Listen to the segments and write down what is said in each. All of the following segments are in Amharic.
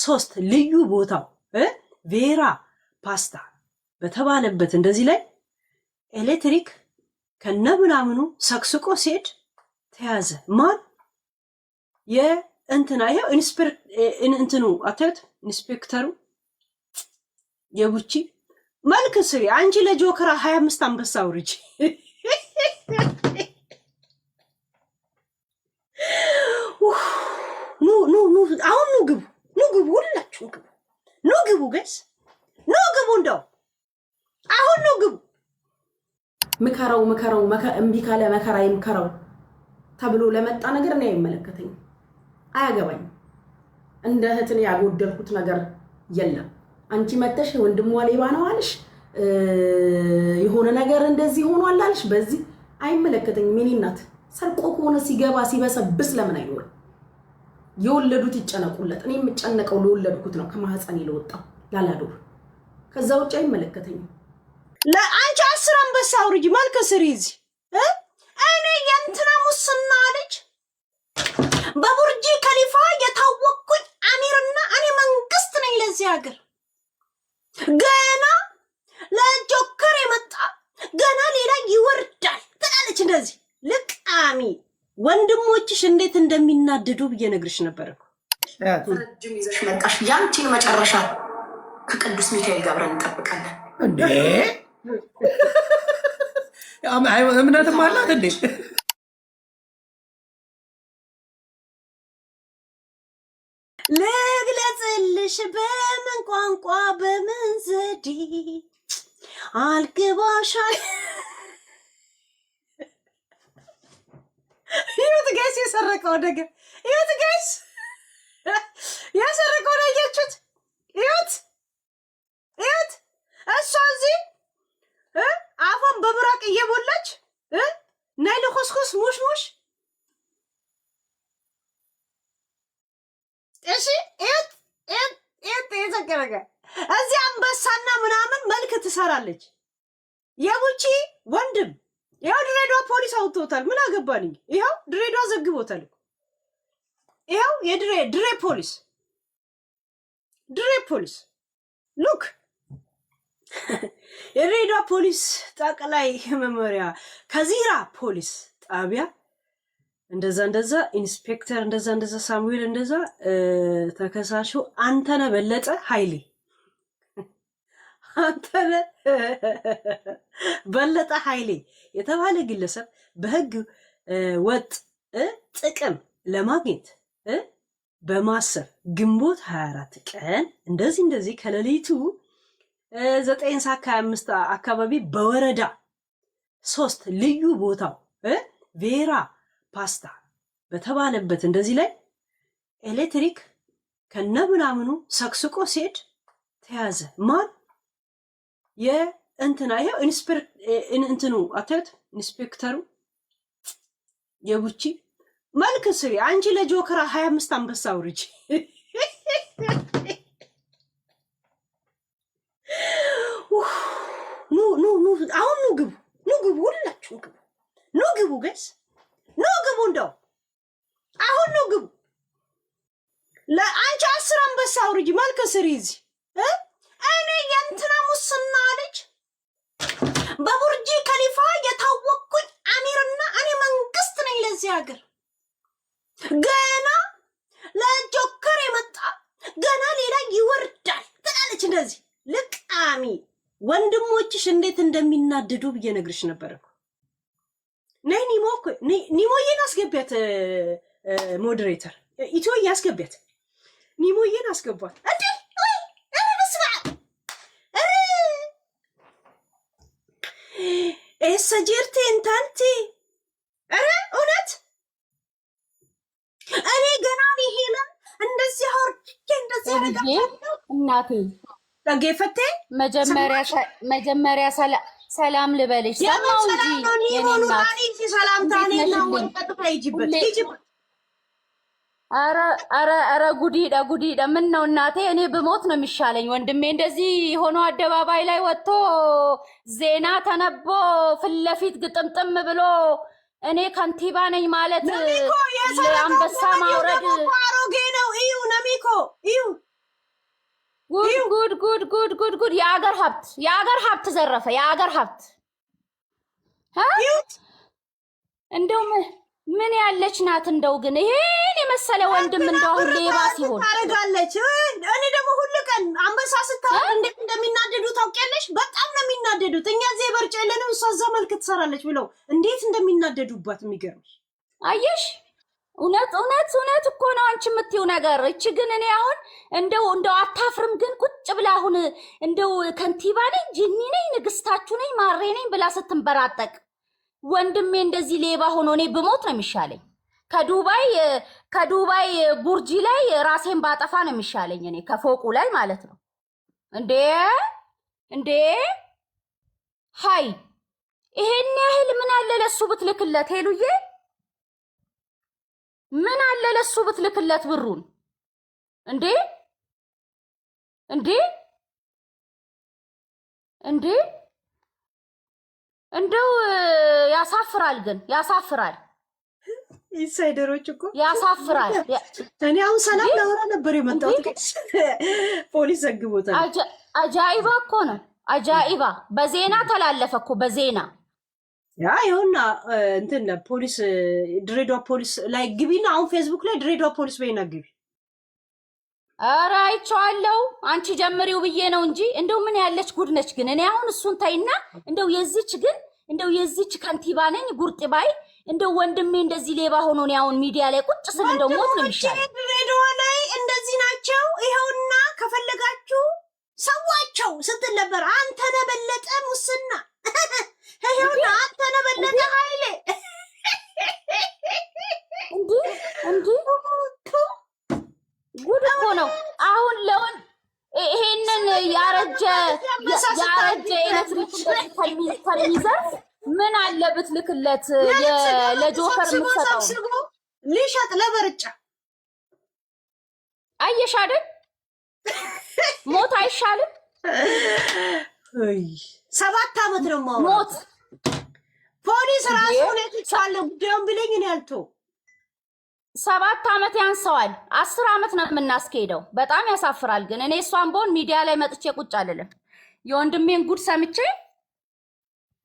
ሶስት ልዩ ቦታው ቬራ ፓስታ በተባለበት እንደዚህ ላይ ኤሌክትሪክ ከነምናምኑ ሰክስቆ ሲሄድ ተያዘ። ማን የእንትና ይሄው እንትኑ አታዩት? ኢንስፔክተሩ የቡቺ መልክ ስሪ አንቺ ለጆከራ 25 አንበሳ ውርጅ። ኑ አሁን ኑ ግቡ ሁላችሁ ግቡ ገስ ግቡ እንደው አሁን ግቡ። ምከራው እምቢ ካለ መከራ ይምከራው ተብሎ ለመጣ ነገር ነው አይመለከተኝም፣ አያገባኝም። እንደ እህት ነው ያጎደልኩት ነገር የለም። አንቺ መተሽ ወንድሟ ሌባ ነው አልሽ፣ የሆነ ነገር እንደዚህ ሆኗል አልሽ፣ በዚህ አይመለከተኝም። የኔ እናት ሰርቆ ከሆነ ሲገባ ሲበሰብስ ለምን አይኖርም? የወለዱት ይጨነቁለት። እኔ የምጨነቀው ለወለድኩት ነው፣ ከማህፀኔ ለወጣው ላላዶር። ከዛ ውጭ አይመለከተኝም። ለአንቺ 10 አንበሳ አውርጂ መልክ ስሪ እዚህ እኔ የእንትና ሙስና ልጅ በቡርጂ ከሊፋ የታወቅኩኝ አሚርና እኔ መንግስት ነኝ ለዚህ ሀገር። ገና ለጆከር የመጣ ገና ሌላ ይወርዳል ትላለች። እንደዚህ ልቃሚ ወንድሞችሽ እንዴት እንደሚናደዱ ብዬ ነግርሽ ነበር እኮ። ረጅም ይዘሽ መጣሽ። ያንቺን መጨረሻ ከቅዱስ ሚካኤል ጋር አብረን እንጠብቃለን። እንዴ እምነትም አላት እንዴ? ልግለጽልሽ በምን ቋንቋ በምን ዘዴ አልገባሻል። ይሁት ጋይስ የሰረቀው ነገር ይሁት ጋይስ የሰረቀው ነው። ያያችሁት? ይሁት እሷ እዚህ አፏን በብራቅ እየቦላች ናይ ለኮስኮስ ሙሽሙሽ እሺ ይሁት የዘገረገ እዚህ አንበሳና ምናምን መልክ ትሰራለች። የቡቺ ወንድም ይኸው ድሬዳዋ ፖሊስ አውጥቶታል። ምን አገባኝ? ይኸው ድሬዳዋ ዘግቦታል። ይኸው ድሬ ፖሊስ ሉክ የድሬዳዋ ፖሊስ ጠቅላይ መመሪያ ከዚራ ፖሊስ ጣቢያ እንደዛ ኢንስፔክተር እንደዛ ሳሙኤል እንደዛ ተከሳሹ አንተነ በለጠ ኃይሌ በለጠ ኃይሌ የተባለ ግለሰብ በህግ ወጥ ጥቅም ለማግኘት በማሰብ ግንቦት 24 ቀን እንደዚህ ከሌሊቱ 9:25 አካባቢ በወረዳ 3 ልዩ ቦታው ቬራ ፓስታ በተባለበት እንደዚህ ላይ ኤሌክትሪክ ከነምናምኑ ሰክስቆ ሲሄድ ተያዘ። ማን የእንትና ይሄው እንትኑ አታዩት? ኢንስፔክተሩ የቡቺ መልክ ስሪ አንቺ ለጆከራ 25 አንበሳ ውርጅ። ኑ አሁን ግቡ ሁላችሁ ግቡ ገስ ግቡ እንደው አሁን ግቡ። ለአንቺ 10 አንበሳ ውርጅ መልክ ስሪ እዚህ እኔ የእንትና ሙስና ልጅ በቡርጂ ከሊፋ የታወቅኩኝ አሚርና እኔ መንግስት ነኝ ለዚህ ሀገር። ገና ለጆከር የመጣ ገና ሌላ ይወርዳል ትላለች። እንደዚህ ልቃሚ ወንድሞችሽ እንዴት እንደሚናደዱ ብዬ ነግርሽ ነበር እኮ። ነይ ኒሞዬን አስገቢያት፣ ሞዴሬተር ኢትዮ ያስገቢያት፣ ኒሞዬን አስገቧት። እንዴ ሰጀርቴ እንታንቲ እውነት እኔ ገና ይሄንን እንደዚህ አውርቼ እንደዚህ አደረጋለሁ። እናቴ ተገፈቴ መጀመሪያ ሰላም ልበልሽ። ሰማው እንጂ የኔናት ሰላምታኔ ነው ወጣቱ ይጅበት አረ ጉዲዳ ምን ነው እናቴ፣ እኔ ብሞት ነው የሚሻለኝ። ወንድሜ እንደዚህ ሆኖ አደባባይ ላይ ወጥቶ ዜና ተነቦ ፊት ለፊት ግጥምጥም ብሎ እኔ ከንቲባ ነኝ ማለት አንበሳ ማውረድ አሮጌ ነው። እዩ ነሚኮ እዩ ጉድ የአገር ሀብት ዘረፈ። የአገር ሀብት እንደው ምን ያለች ናት እንደው ግን ይሄን የመሰለ ወንድም እንደው አሁን ሌባ ሲሆን ታረጋለች። እኔ ደግሞ ሁሉ ቀን አንበሳ ስታወቅ እንዴት እንደሚናደዱ ታውቂያለሽ? በጣም ነው የሚናደዱት። እኛ እዚህ በርጫ የለንም እሷ እዛ መልክ ትሰራለች ብለው እንዴት እንደሚናደዱባት የሚገርምሽ። አየሽ እውነት እኮ ነው አንቺ የምትይው ነገር። እቺ ግን እኔ አሁን እንደው አታፍርም ግን ቁጭ ብላ አሁን እንደው ከንቲባ ነኝ ጂኒ ነኝ ንግስታችሁ ነኝ ማሬ ነኝ ብላ ስትንበራጠቅ ወንድሜ እንደዚህ ሌባ ሆኖ እኔ ብሞት ነው የሚሻለኝ። ከዱባይ ቡርጂ ላይ ራሴን ባጠፋ ነው የሚሻለኝ እኔ ከፎቁ ላይ ማለት ነው። እንዴ ሃይ ይሄን ያህል ምን አለ ለሱ ብትልክለት ሄሉዬ፣ ምን አለ ለሱ ብትልክለት ብሩን። እንዴ እንደው ያሳፍራል፣ ግን ያሳፍራል። ኢንሳይደሮች እኮ ያሳፍራል። እኔ አሁን ሰላም ላወራ ነበር የመጣሁት፣ ፖሊስ ዘግቦታል። አጃኢባ እኮ ነው አጃኢባ። በዜና ተላለፈ እኮ በዜና። ያ ይሁንና እንትን ፖሊስ ድሬዳዋ ፖሊስ ላይ ግቢና አሁን ፌስቡክ ላይ ድሬዳዋ ፖሊስ በይና ግቢ። ኧረ አይቼዋለሁ። አንቺ ጀምሪው ብዬ ነው እንጂ እንደው ምን ያለች ጉድ ነች ግን። እኔ አሁን እሱን ታይና እንደው የዚች ከንቲባ ነኝ ጉርጥ ባይ እንደው ወንድሜ እንደዚህ ሌባ ሆኖ ነው አሁን ሚዲያ ላይ ቁጭ ስል እንደው ሞት ነው የሚሻለው። ድሬዳዋ ላይ እንደዚህ ናቸው። ይኸውና ከፈለጋችሁ ሰዋቸው ስትል ነበር። አንተ ነህ በለጠ ሙስና፣ ይኸውና አንተ ነህ በለጠ ኃይሌ። እንዴ ጉድ እኮ ነው አሁን ለወን ይሄንን ያረጀ ኤሌክትሪክ ከሚዘርፍ ምን አለ ብትልክለት ለጆከር የምትሰጠው ሊሸጥ ለበርጫ። አየሽ አይደል ሞት አይሻልም? 7 ዓመት ነው ሞት። ፖሊስ ራሱ ነው ይቻለ ጉዳዩን ብለኝ ነው ያልተው። 7 ዓመት ያንሰዋል። 10 ዓመት ነው የምናስኬደው። በጣም ያሳፍራል። ግን እኔ እሷን በሆን ሚዲያ ላይ መጥቼ ቁጭ አልልም። የወንድሜን ጉድ ሰምቼ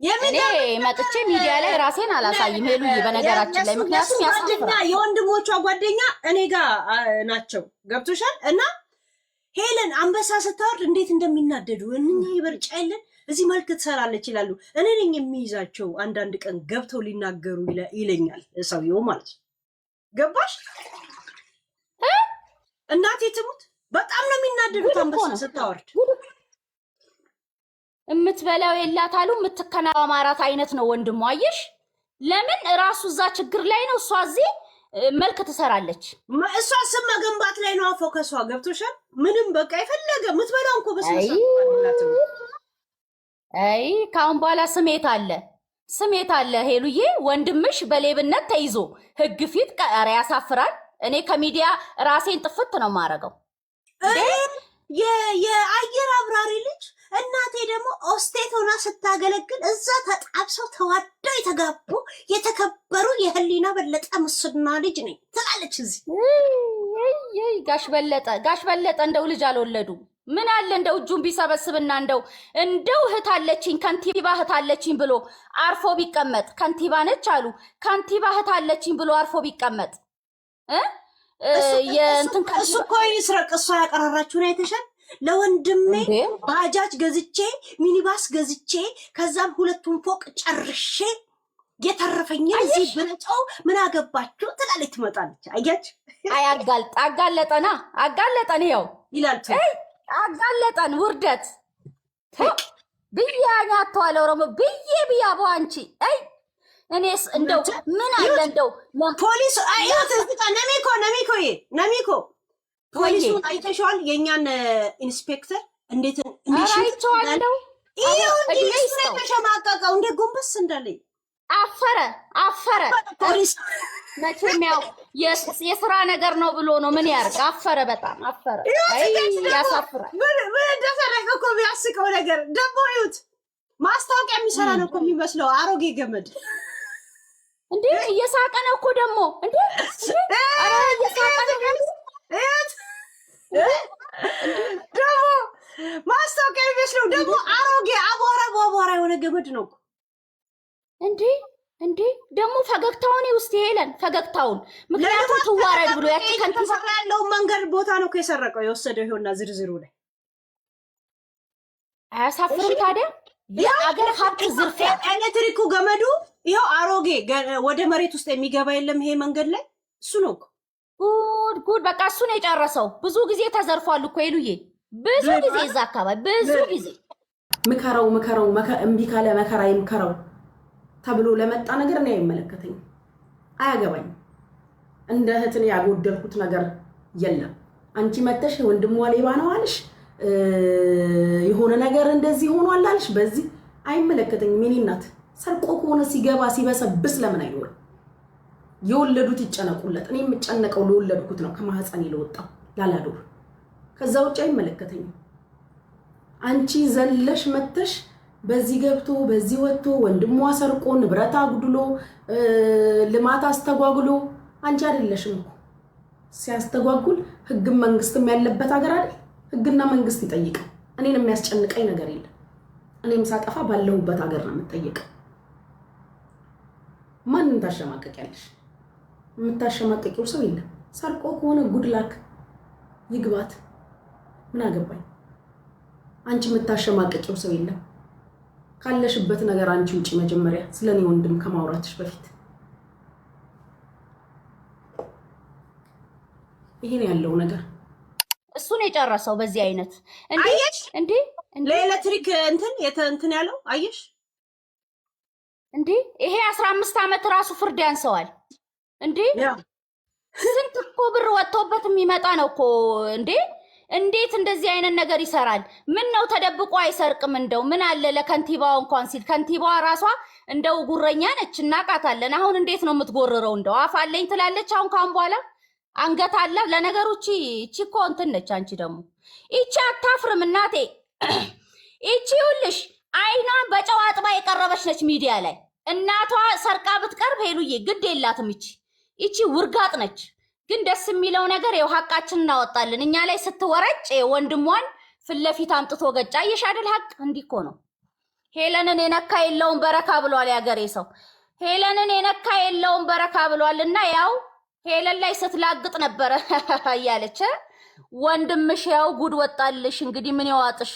እኔ መጥቼ ሚዲያ ላይ ራሴን አላሳይም ሄሉዬ፣ በነገራችን ላይ ምክንያቱም ያሳፍራል። የወንድሞቿ ጓደኛ እኔ ጋር ናቸው። ገብቶሻል? እና ሄለን አንበሳ ስታወርድ እንዴት እንደሚናደዱ እኛ ይበርጫ የለን እዚህ መልክ ትሰራለች ይላሉ። እኔ ነኝ የሚይዛቸው። አንዳንድ ቀን ገብተው ሊናገሩ ይለኛል ሰውየው ማለት ነው። ገባሽ? እናቴ ትሙት በጣም ነው የሚናደዱት አንበሳ ስታወርድ። የምትበላው የላት አሉ የምትከናው አማራት አይነት ነው ወንድሟ። አየሽ ለምን ራሱ እዛ ችግር ላይ ነው፣ እሷ እዚህ መልክ ትሰራለች። እሷ ስም መገንባት ላይ ነው ፎከሷ። ገብቶሻል? ምንም በቃ የፈለገ የምትበላው እንኳ በስመ አይ ካሁን በኋላ ስሜት አለ ሄሉዬ። ወንድምሽ በሌብነት ተይዞ ህግ ፊት ቀረ። ያሳፍራል። እኔ ከሚዲያ ራሴን ጥፍት ነው ማረገው። የአየር አብራሪ ልጅ እናቴ ደግሞ ኦስቴት ሆና ስታገለግል እዛ ተጣብሰው ተዋደው የተጋቡ የተከበሩ የህሊና በለጠ ሙስና ልጅ ነኝ ትላለች። እዚህ ጋሽ በለጠ እንደው ልጅ አልወለዱ ምን አለ እንደው እጁን ቢሰበስብና እንደው እህት አለችኝ ከንቲባ እህት አለችኝ ብሎ አርፎ ቢቀመጥ። ከንቲባ ነች አሉ ከንቲባ እህት አለችኝ ብሎ አርፎ ቢቀመጥ እሱ እኮ ይስረቅ። እሷ ያቀራራችሁን አይተሻል? ለወንድሜ ባጃጅ ገዝቼ ሚኒባስ ገዝቼ ከዛም 2ቱን ፎቅ ጨርሼ የተረፈኝን እዚህ ብረጫው ምን አገባችሁ ትላለች ትመጣለች። አያች አጋለጠን ይኸው ይላል። አጋለጠን ውርደት ብያኛ ተዋለ ኦሮሞ ብያ በአንቺ እኔስ እንደው ምን አለ እንደው ፖሊስ አይያት እዚህ ነሚኮ ፖሊሱን አይተሽዋል? የኛን ኢንስፔክተር እንዴት አይቼዋለሁ። ተሸማቀቀው እንደ ጎንበስ እንዳለኝ አፈረ ፖሊስ። መቼም ያው የስራ ነገር ነው ብሎ ነው ምን ያርግ። አፈረ፣ በጣም አፈረ። ያሳፍራል። ምን እንደሰረቀ እኮ የሚያስቀው ነገር ደግሞ ይሁት ማስታወቂያ የሚሰራ ነው እኮ የሚመስለው አሮጌ ገመድ እንዴ! እየሳቀ ነው እኮ ደግሞ እንዴ! አረ እየሳቀ ነው ደግሞ ነው ደግሞ አሮጌ አቧራ የሆነ ገመድ ነው እንዴ ደግሞ ፈገግታውን ውስጥ ሄለን ፈገግታውን ምክንያቱም ትዋረድ ብሎ ያቺ ከንቲባ ያለው መንገድ ቦታ ነው ከሰረቀው የወሰደው ይሆንና ዝርዝሩ ላይ አያሳፍርም ታዲያ የአገር ሀብት ዝርፊያ ኤሌክትሪኩ ገመዱ ይሄው አሮጌ ወደ መሬት ውስጥ የሚገባ የለም ይሄ መንገድ ላይ እሱ ነው ጉድ በቃ እሱ ነው የጨረሰው ብዙ ጊዜ ተዘርፏል እኮ ይሉዬ ብዙ ጊዜ እዛ አካባቢ ብዙ ጊዜ ምከረው እምቢ ካለ መከራ ይምከረው ተብሎ ለመጣ ነገር ነው አይመለከተኝም አያገባኝ እንደ እህትን ያጎደልኩት ነገር የለም አንቺ መተሽ ወንድሟ ሌባ ነው አልሽ የሆነ ነገር እንደዚህ ሆኗል አልሽ በዚህ አይመለከተኝም የኔ እናት ሰርቆ ከሆነ ሲገባ ሲበሰብስ ለምን አይኖር የወለዱት ይጨነቁለት እኔ የምጨነቀው ለወለድኩት ነው ከማህፀን ይለወጣው ያላዶር ከዛ ውጭ አይመለከተኝም አንቺ ዘለሽ መተሽ በዚህ ገብቶ በዚህ ወጥቶ ወንድሟ ሰርቆ ንብረት አጉድሎ ልማት አስተጓጉሎ አንቺ አይደለሽም እኮ ሲያስተጓጉል ህግም መንግስትም ያለበት ሀገር አይደል ህግና መንግስት ይጠይቃል እኔን የሚያስጨንቀኝ ነገር የለም እኔም ሳጠፋ ባለሁበት ሀገር ነው የምጠየቀው ማንን ታሸማቀቂያለሽ የምታሸማቀቂው ሰው የለም ሰርቆ ከሆነ ጉድላክ ይግባት ምን አገባኝ አንቺ የምታሸማቀቂው ሰው የለም ካለሽበት ነገር አንቺ ውጪ መጀመሪያ ስለኔ ወንድም ከማውራትሽ በፊት ይሄን ያለው ነገር እሱን የጨረሰው በዚህ አይነት እንዴ ለኤሌክትሪክ እንትን ያለው አየሽ እንዴ ይሄ 15 ዓመት ራሱ ፍርድ ያንሰዋል እንዴ ስንት እኮ ብር ወጥቶበት የሚመጣ ነው እኮ እንዴት እንደዚህ አይነት ነገር ይሰራል ምን ነው ተደብቆ አይሰርቅም እንደው ምን አለ ለከንቲባው እንኳን ሲል ከንቲባዋ ራሷ እንደው ጉረኛ ነች እናቃታለን አሁን እንዴት ነው የምትጎርረው እንደው አፋለኝ ትላለች አሁን ካሁን በኋላ አንገት አለ ለነገሩ እቺ እኮ እንትን ነች አንቺ ደግሞ እቺ አታፍርም እናቴ እቺ ሁልሽ አይኗን በጨው አጥባ የቀረበች ነች ሚዲያ ላይ እናቷ ሰርቃ ብትቀርብ ሄሉዬ ግድ የላትም እቺ ውርጋጥ ነች ግን ደስ የሚለው ነገር ይው ሐቃችን እናወጣለን እኛ ላይ ስትወረጭ ወንድሟን ፍለፊት አምጥቶ ገጫ ይሻደል ሐቅ እንዲኮ ነው ሄለንን የነካ የለውም በረካ ብሏል ያገሬ ሰው ሄለንን የነካ የለውም በረካ ብሏልና ያው ሄለን ላይ ስትላግጥ ነበር ያለች ወንድምሽ ያው ጉድ ወጣልሽ እንግዲህ ምን ያዋጥሽ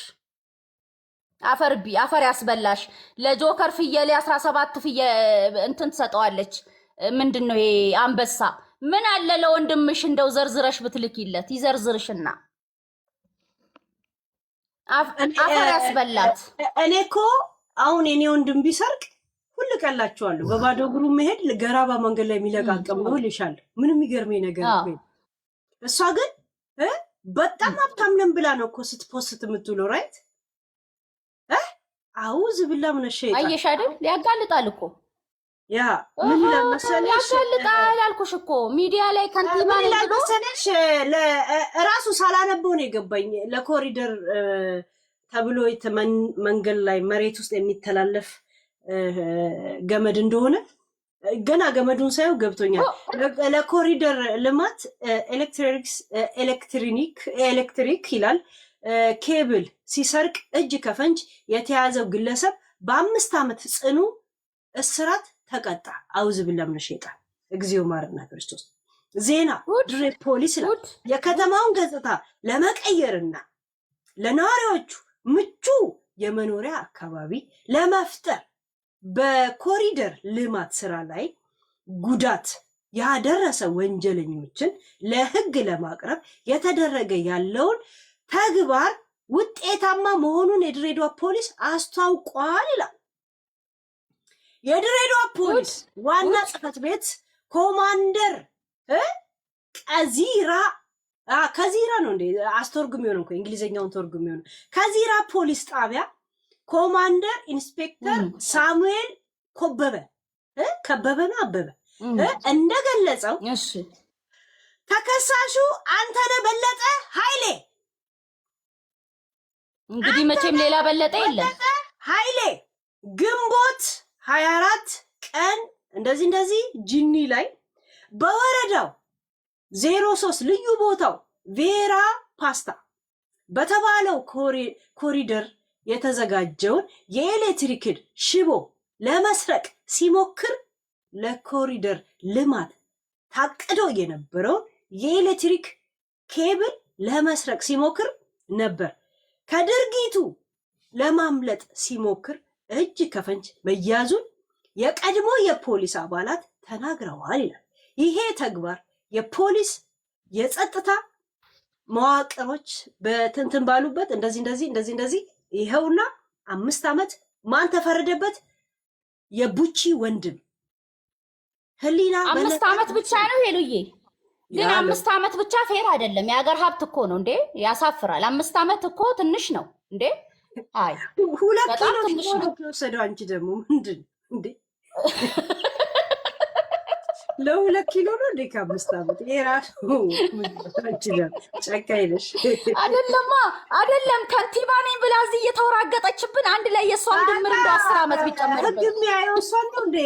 አፈር ያስበላሽ ለጆከር ፍየል 17 ፍየል እንትን ተሰጠዋለች ምንድነው ይሄ አንበሳ ምን አለ ለወንድምሽ እንደው ዘርዝረሽ ብትልኪለት ይዘርዝርሽና አፈር ያስበላት እኔኮ አሁን የኔ ወንድም ቢሰርቅ ሁሉ ቀላችኋለሁ በባዶ እግሩ መሄድ ለገራባ መንገድ ላይ የሚለቃቀም ነው ልሻል ምንም ይገርመኝ ነገር ነው እሷ ግን በጣም ሀብታም ነን ብላ ነው እኮ ስትፖስት የምትውለው ራይት አውዝ ብላ ምን ሸይጣን አየሽ አይደል ሊያጋልጣል እኮ ያ ምን ለመሰለሽ ያጋልጣል አልኩሽ እኮ ሚዲያ ላይ ከንቲባ ነው ለመሰለሽ ለራሱ ሳላነበው ነው የገባኝ ለኮሪደር ተብሎ መንገድ ላይ መሬት ውስጥ የሚተላለፍ ገመድ እንደሆነ ገና ገመዱን ሳይው ገብቶኛል ለኮሪደር ልማት ኤሌክትሪክ ይላል ኬብል ሲሰርቅ እጅ ከፈንጅ የተያዘው ግለሰብ በ5 ዓመት ጽኑ እስራት ተቀጣ አውዝ ብለም ነሽጣን እግዚኦ ማርና ክርስቶስ ዜና ድሬ ፖሊስ የከተማውን ገጽታ ለመቀየርና ለነዋሪዎቹ ምቹ የመኖሪያ አካባቢ ለመፍጠር በኮሪደር ልማት ስራ ላይ ጉዳት ያደረሰ ወንጀለኞችን ለህግ ለማቅረብ የተደረገ ያለውን ተግባር ውጤታማ መሆኑን የድሬዳዋ ፖሊስ አስታውቋል ይላል። የድሬዳዋ ፖሊስ ዋና ጽሕፈት ቤት ኮማንደር ከዚራ ነው እንዴ አስተርጉም ይሆን እንኳን እንግሊዘኛውን ተርጉም ይሆን ከዚራ ፖሊስ ጣቢያ ኮማንደር ኢንስፔክተር ሳሙኤል አበበ እንደገለጸው ተከሳሹ አንተነህ በለጠ ኃይሌ እንግዲህ መቼም ሌላ በለጠ የለም ኃይሌ ግንቦት 24 ቀን እንደዚህ ጂኒ ላይ በወረዳው 03 ልዩ ቦታው ቬራ ፓስታ በተባለው ኮሪደር የተዘጋጀውን የኤሌክትሪክ ሽቦ ለመስረቅ ሲሞክር ለኮሪደር ልማት ታቅዶ የነበረውን የኤሌክትሪክ ኬብል ለመስረቅ ሲሞክር ነበር። ከድርጊቱ ለማምለጥ ሲሞክር እጅ ከፈንጅ መያዙን የቀድሞ የፖሊስ አባላት ተናግረዋል ይላል። ይሄ ተግባር የፖሊስ የጸጥታ መዋቅሮች በትንትን ባሉበት እንደዚህ ይኸውና 5 ዓመት ማን ተፈረደበት? የቡቺ ወንድም ህሊና 5 ዓመት ብቻ ነው ሄሉዬ። ግን 5 ዓመት ብቻ ፌር አይደለም። የሀገር ሀብት እኮ ነው እንዴ! ያሳፍራል። 5 ዓመት እኮ ትንሽ ነው እንዴ! አይ 2 ኪሎ ነው የወሰደው። አንቺ ደግሞ ምንድን እንዴ? ለ2 ኪሎ ነው እንዴ? ከ5 ዓመት ይሄ ራሱ ጨካኝ ነሽ። አይደለም ከንቲባ ነኝ ብላ እዚህ እየተወራገጠችብን አንድ ላይ የእሷን ድምር እንደ 10 ዓመት ቢጨመርበት ህግ የሚያየው እሷን ነው እንዴ?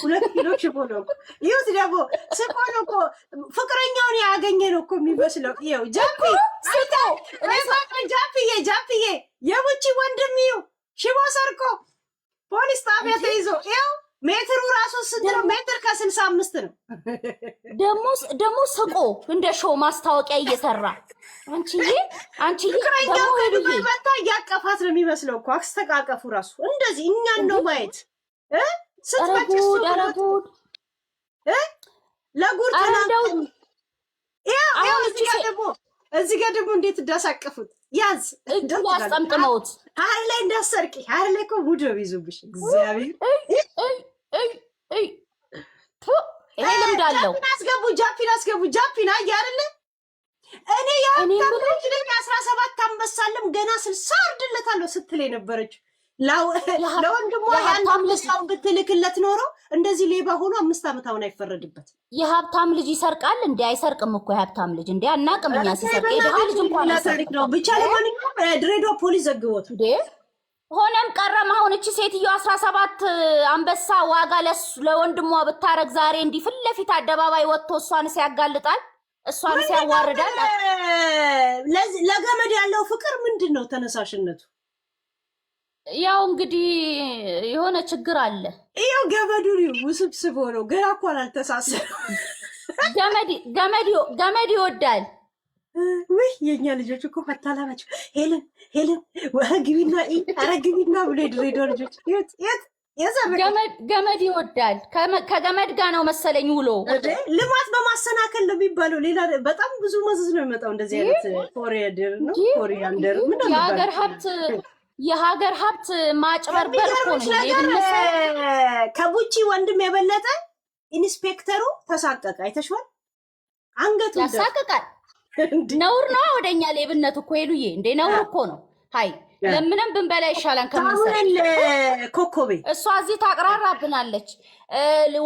2 ኪሎ ሽቦ ነው። ይሁት ደግሞ ስቆ ነው እኮ ፍቅረኛውን ያገኘ ነው እኮ የሚመስለው። ይኸው ጃፒዬ የቡቺ ወንድም ይኸው ሽቦ ሰርቆ ፖሊስ ጣቢያ ተይዞ ይኸው ሜትሩ ራሱ ስንት ነው? ሜትር ከ65 ነው። ደግሞ ስቆ እንደ ሾው ማስታወቂያ እየሰራ አንቺዬ ፍቅረኛው ከዱባይ መጣ እያቀፋት ነው የሚመስለው እኮ አስተቃቀፉ ራሱ እንደዚህ እኛን ነው ማየት ስትመጭሱ ለጉር ተናንተው ይኸው እዚህ ጋር ደግሞ እንዴት እንዳሳቀፉት ያዝ ያስጠምጥመውት ሀር ላይ እንዳሰርቂ ሀር ላይ እኮ ሙድ ነው ይዙብሽ። እግዚአብሔር ይሄ ልምድ አለው። ጃፒን አስገቡ ጃፒን አይ አይደለ እኔ ያንተምሮች ላይ 17 አንበሳለም ገና 60 አርድለታለሁ ስትል የነበረችው ለወንድሟ አንበሳውን ብትልክለት ኖሮ እንደዚህ ሌባ ሆኖ 5 ዓመት አሁን አይፈረድበት። የሀብታም ልጅ ይሰርቃል እንዴ? አይሰርቅም እኮ የሀብታም ልጅ እንዴ አናቅም እኛ ሲሰርቅ የድሃ ልጅ እንኳን ታሪክ ነው። ብቻ ለማንኛውም ድሬዳዋ ፖሊስ ዘግቦት እንዴ ሆነም ቀረም አሁን እቺ ሴትዮ 17 አንበሳ ዋጋ ለወንድሟ ብታረግ ዛሬ እንዲህ ፊት ለፊት አደባባይ ወጥቶ እሷን ሲያጋልጣል እሷን ሲያዋርዳል። ለገመድ ያለው ፍቅር ምንድን ነው ተነሳሽነቱ? ያው እንግዲህ የሆነ ችግር አለ። ይሄው ገመዱ ውስብስብ ሆኖ ገና እኮ አልተሳሰረም። ገመድ ይወዳል። ውይ የኛ ልጆች እኮ ፈታላ ናቸው። ሄለን ግቢና ብሎ የድሬዳዋ ልጆች ገመድ ይወዳል። ከገመድ ጋር ነው መሰለኝ ውሎ። ልማት በማሰናከል ነው የሚባለው። ሌላ በጣም ብዙ መዘዝ ነው የሚመጣው። እንደዚህ አይነት ኮሪያንደር የሀገር ሀብት ማጭበርበር እኮ ነው። ከቡቺ ወንድም የበለጠ ኢንስፔክተሩ ተሳቀቀ። አይተሽዋል? አንገቱ ያሳቀቃል። ነውር ነው ወደኛ ሌብነት እኮ ሄሉዬ፣ እንዴ ነውር እኮ ነው። ሃይ ለምንም ብንበላ ይሻላል ከምንሰራ። ኮኮቤ እሷ እዚህ ታቅራራብናለች።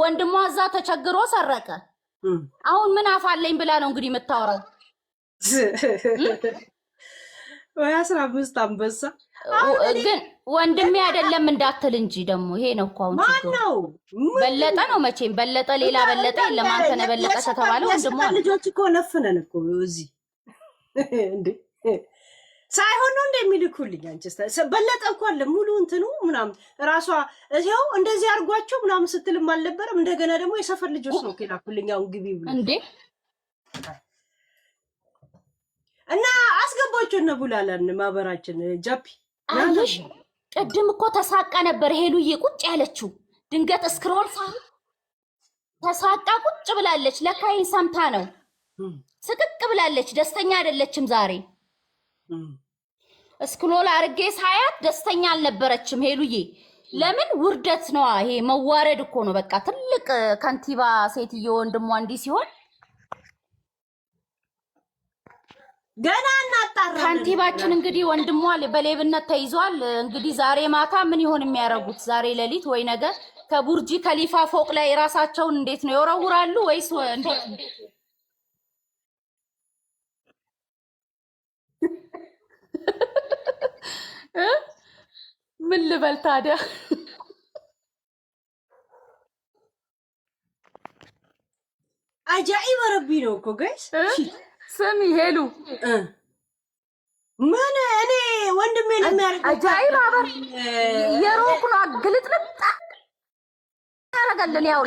ወንድሟ እዛ ተቸግሮ ሰረቀ። አሁን ምን አፋለኝ ብላ ነው እንግዲህ የምታወራው? ወይ 15 አንበሳ ግን ወንድሜ አይደለም እንዳትል እንጂ ደግሞ ይሄ ነው እኮ አሁን ችግሩ። በለጠ ነው መቼም በለጠ፣ ሌላ በለጠ የለም። አንተ ነህ በለጠ ከተባለ ወንድሟ ልጆች እኮ ነፍነን እኮ እዚህ እንዴ ሳይሆን ነው እንደሚልኩልኝ። አንቺስ በለጠ እኮ አለ ሙሉ እንትኑ ምናምን ራሷ እዚያው እንደዚህ አድርጓቸው ምናምን ስትልም አልነበረም። እንደገና ደግሞ የሰፈር ልጆች ነው ከላኩልኝ አሁን ግቢ ብሎ እንዴ እና አስገባቸው እና ቡላላን ማህበራችን ጃፒ አይሽ ቅድም እኮ ተሳቃ ነበር ሄሉዬ ቁጭ ያለችው። ድንገት ስክሮል ተሳቃ ቁጭ ብላለች። ለካይን ሰምታ ነው ስቅቅ ብላለች። ደስተኛ አይደለችም ዛሬ። ስክሮል አርጌ ሳያት ደስተኛ አልነበረችም ሄሉዬ። ለምን ውርደት ነው ይሄ፣ መዋረድ እኮ ነው። በቃ ትልቅ ከንቲባ ሴትዮ ወንድሟ እንዲህ ሲሆን ገና እናጣራ። ከንቲባችን እንግዲህ ወንድሟ በሌብነት ተይዟል። እንግዲህ ዛሬ ማታ ምን ይሆን የሚያረጉት? ዛሬ ሌሊት ወይ ነገ ከቡርጂ ከሊፋ ፎቅ ላይ ራሳቸውን እንዴት ነው ይወረውራሉ ወይስ እንዴት? ምን ልበል ታዲያ? አጃኢብ ረቢ ነው እኮ ጋይስ። ስሚ ሄሉ ምን እኔ ወንድሜ ነው የሚያደርገው አጃይብ አበር የሮክ ነው ግልጥልጥ ያረጋልን ያው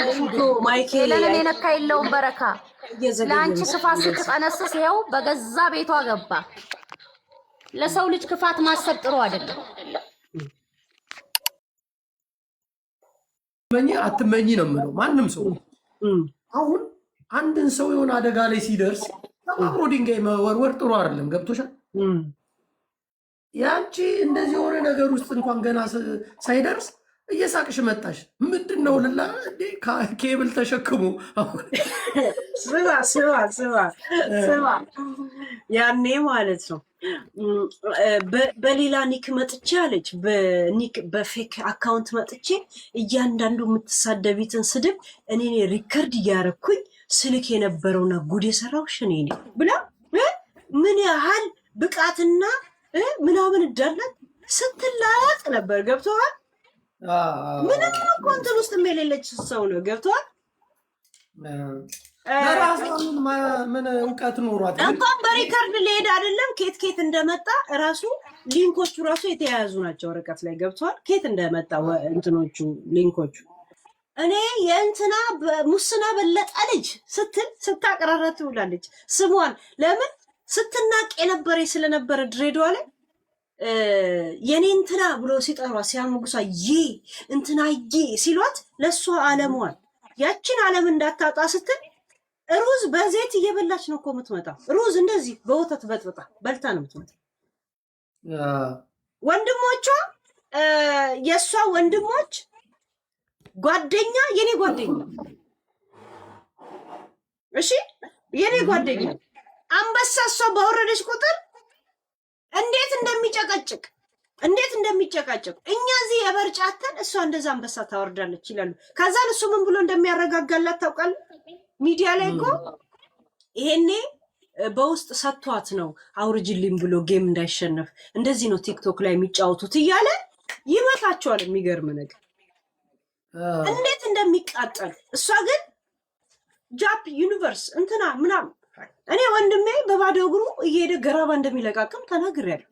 ማይኬ ለኔ ነካ የለውም በረካ ለአንቺ ክፋት ስትጠነስስ ይኸው በገዛ ቤቷ ገባ። ለሰው ልጅ ክፋት ማሰብ ጥሩ አይደለም። መኝ አትመኝ ነው የምለው ማንም ሰው። አሁን አንድን ሰው የሆነ አደጋ ላይ ሲደርስ አብሮ ድንጋይ መወርወር ጥሩ አይደለም። ገብቶሻል? ያንቺ እንደዚህ የሆነ ነገር ውስጥ እንኳን ገና ሳይደርስ እየሳቅሽ መጣሽ። ምንድነው ልላ እንዴ ኬብል ተሸክሙ። ስማ ያኔ ማለት ነው በሌላ ኒክ መጥቼ አለች። በኒክ በፌክ አካውንት መጥቼ እያንዳንዱ የምትሳደቢትን ስድብ እኔ ሪከርድ እያረኩኝ ስልክ የነበረውና ጉድ የሰራው እኔ ነኝ ብላ ምን ያህል ብቃትና ምናምን እንዳላት ስትላላጥ ነበር። ገብቶሃል? ምንም ኮንተን ውስጥ የሌለች ሰው ነው። ገብቶሃል? ምን እውቀት ኖሯት እንኳን በሪከርድ ሊሄድ አይደለም ኬት እንደመጣ ራሱ ሊንኮቹ ራሱ የተያያዙ ናቸው ወረቀት ላይ። ገብቶሃል? ኬት እንደመጣ እንትኖቹ ሊንኮቹ እኔ የእንትና ሙስና በለጠ ልጅ ስትል ስታቀራራት ትውላለች። ስሟን ለምን ስትናቅ የነበረ ስለነበረ ድሬዳዋ ላይ የኔ እንትና ብሎ ሲጠሯ ሲያሞግሷ እንትና ሲሏት ለሷ ዓለሟን ያችን ዓለም እንዳታጣ ስትል ሩዝ በዘይት እየበላች ነው እኮ የምትመጣው። ሩዝ እንደዚህ በወተት በጥብጣ በልታ ነው የምትመጣው። ወንድሞቿ የሷ ወንድሞች ጓደኛ የኔ ጓደኛ እሺ የኔ ጓደኛ አንበሳ እሷ ባወረደች ቁጥር እንዴት እንደሚጨቃጭቅ እኛ እዚህ የበርጫተን እሷ እንደዛ አንበሳ ታወርዳለች ይላሉ። ከዛን እሱ ምን ብሎ እንደሚያረጋጋላት ታውቃለህ? ሚዲያ ላይ እኮ ይሄኔ በውስጥ ሰጥቷት ነው አውርጅልኝ ብሎ ጌም እንዳይሸነፍ እንደዚህ ነው ቲክቶክ ላይ የሚጫወቱት እያለ ይመታቸዋል። የሚገርም ነገር እንዴት እንደሚቃጠል እሷ ግን ጃፕ ዩኒቨርስ እንትና ምናምን እኔ ወንድሜ በባዶ እግሩ እየሄደ ገራባ እንደሚለቃቅም ተናግሬያለሁ።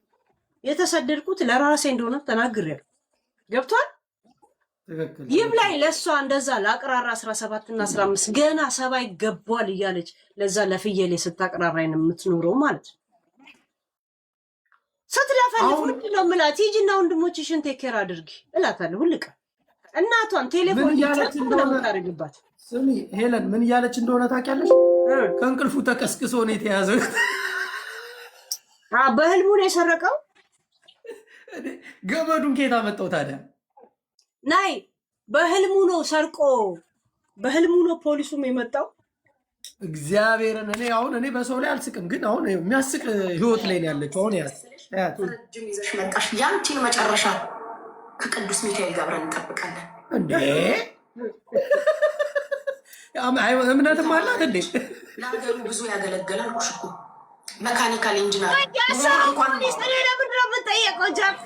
የተሰደድኩት ለራሴ እንደሆነ ተናግሬያለሁ። ገብቷል? ይብላኝ ለእሷ እንደዛ ለአቅራራ 17 እና 15 ገና 7 ይገባል እያለች ለዛ ለፍየሌ ስታቅራራኝ ነው የምትኖረው ማለት ነው። ስትለፈልፍ ምንድን ነው የምላት? ሂጂና ወንድሞችሽን ቴኬር አድርጊ እላታለሁ ሁል ቀን። እናቷን ቴሌፎን ታደርግባት። ስሚ ሄለን ምን እያለች እንደሆነ ታውቂያለሽ? ከእንቅልፉ ተቀስቅሶ ነው የተያዘው። በህልሙ ነው የሰረቀው። ገመዱን ከየት አመጣው ታዲያ? ናይ በህልሙ ነው ሰርቆ፣ በህልሙ ነው ፖሊሱም የመጣው። እግዚአብሔርን እኔ በሰው ላይ አልስቅም፣ ግን አሁን የሚያስቅ ህይወት ላይ ነው ያለችው። አሁን ረጅም ይዘሽ መጣሽ። ያንቺን መጨረሻ ከቅዱስ ሚካኤል ጋር አብረን እንጠብቃለን። እንዴ እምነትም አላት እንዴ? ለሀገሩ ብዙ ያገለገላል እኮ መካኒካል ኢንጂነር ጠየቀው ጃፊ።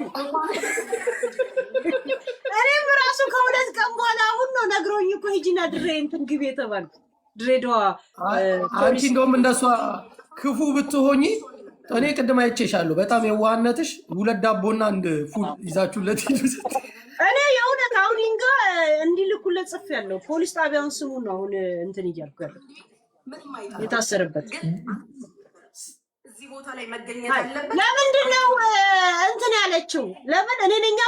እኔም ራሱ ከሁለት ቀን በኋላ አሁን ነው ነግሮኝ እኮ ሂጂና ድሬ እንትን ግቢ የተባልኩ ድሬዳዋ። አንቺ እንደውም እንደሷ ክፉ ብትሆኚ እኔ ቅድም አይቼሻለሁ። በጣም የዋህነትሽ 2 ዳቦና 1 ፉል ይዛችሁለት ሂዱ። እኔ የእውነት አሁን ኢንጋ እንዲልኩለት ጽፌያለሁ። ፖሊስ ጣቢያውን ስሙ ነው አሁን እንትን እያልኩ ያለው የታሰረበት እዚህ ቦታ ላይ መገኘት አለበት። ለምንድን ነው እንትን ያለችው? ለምን እኔ ነኝ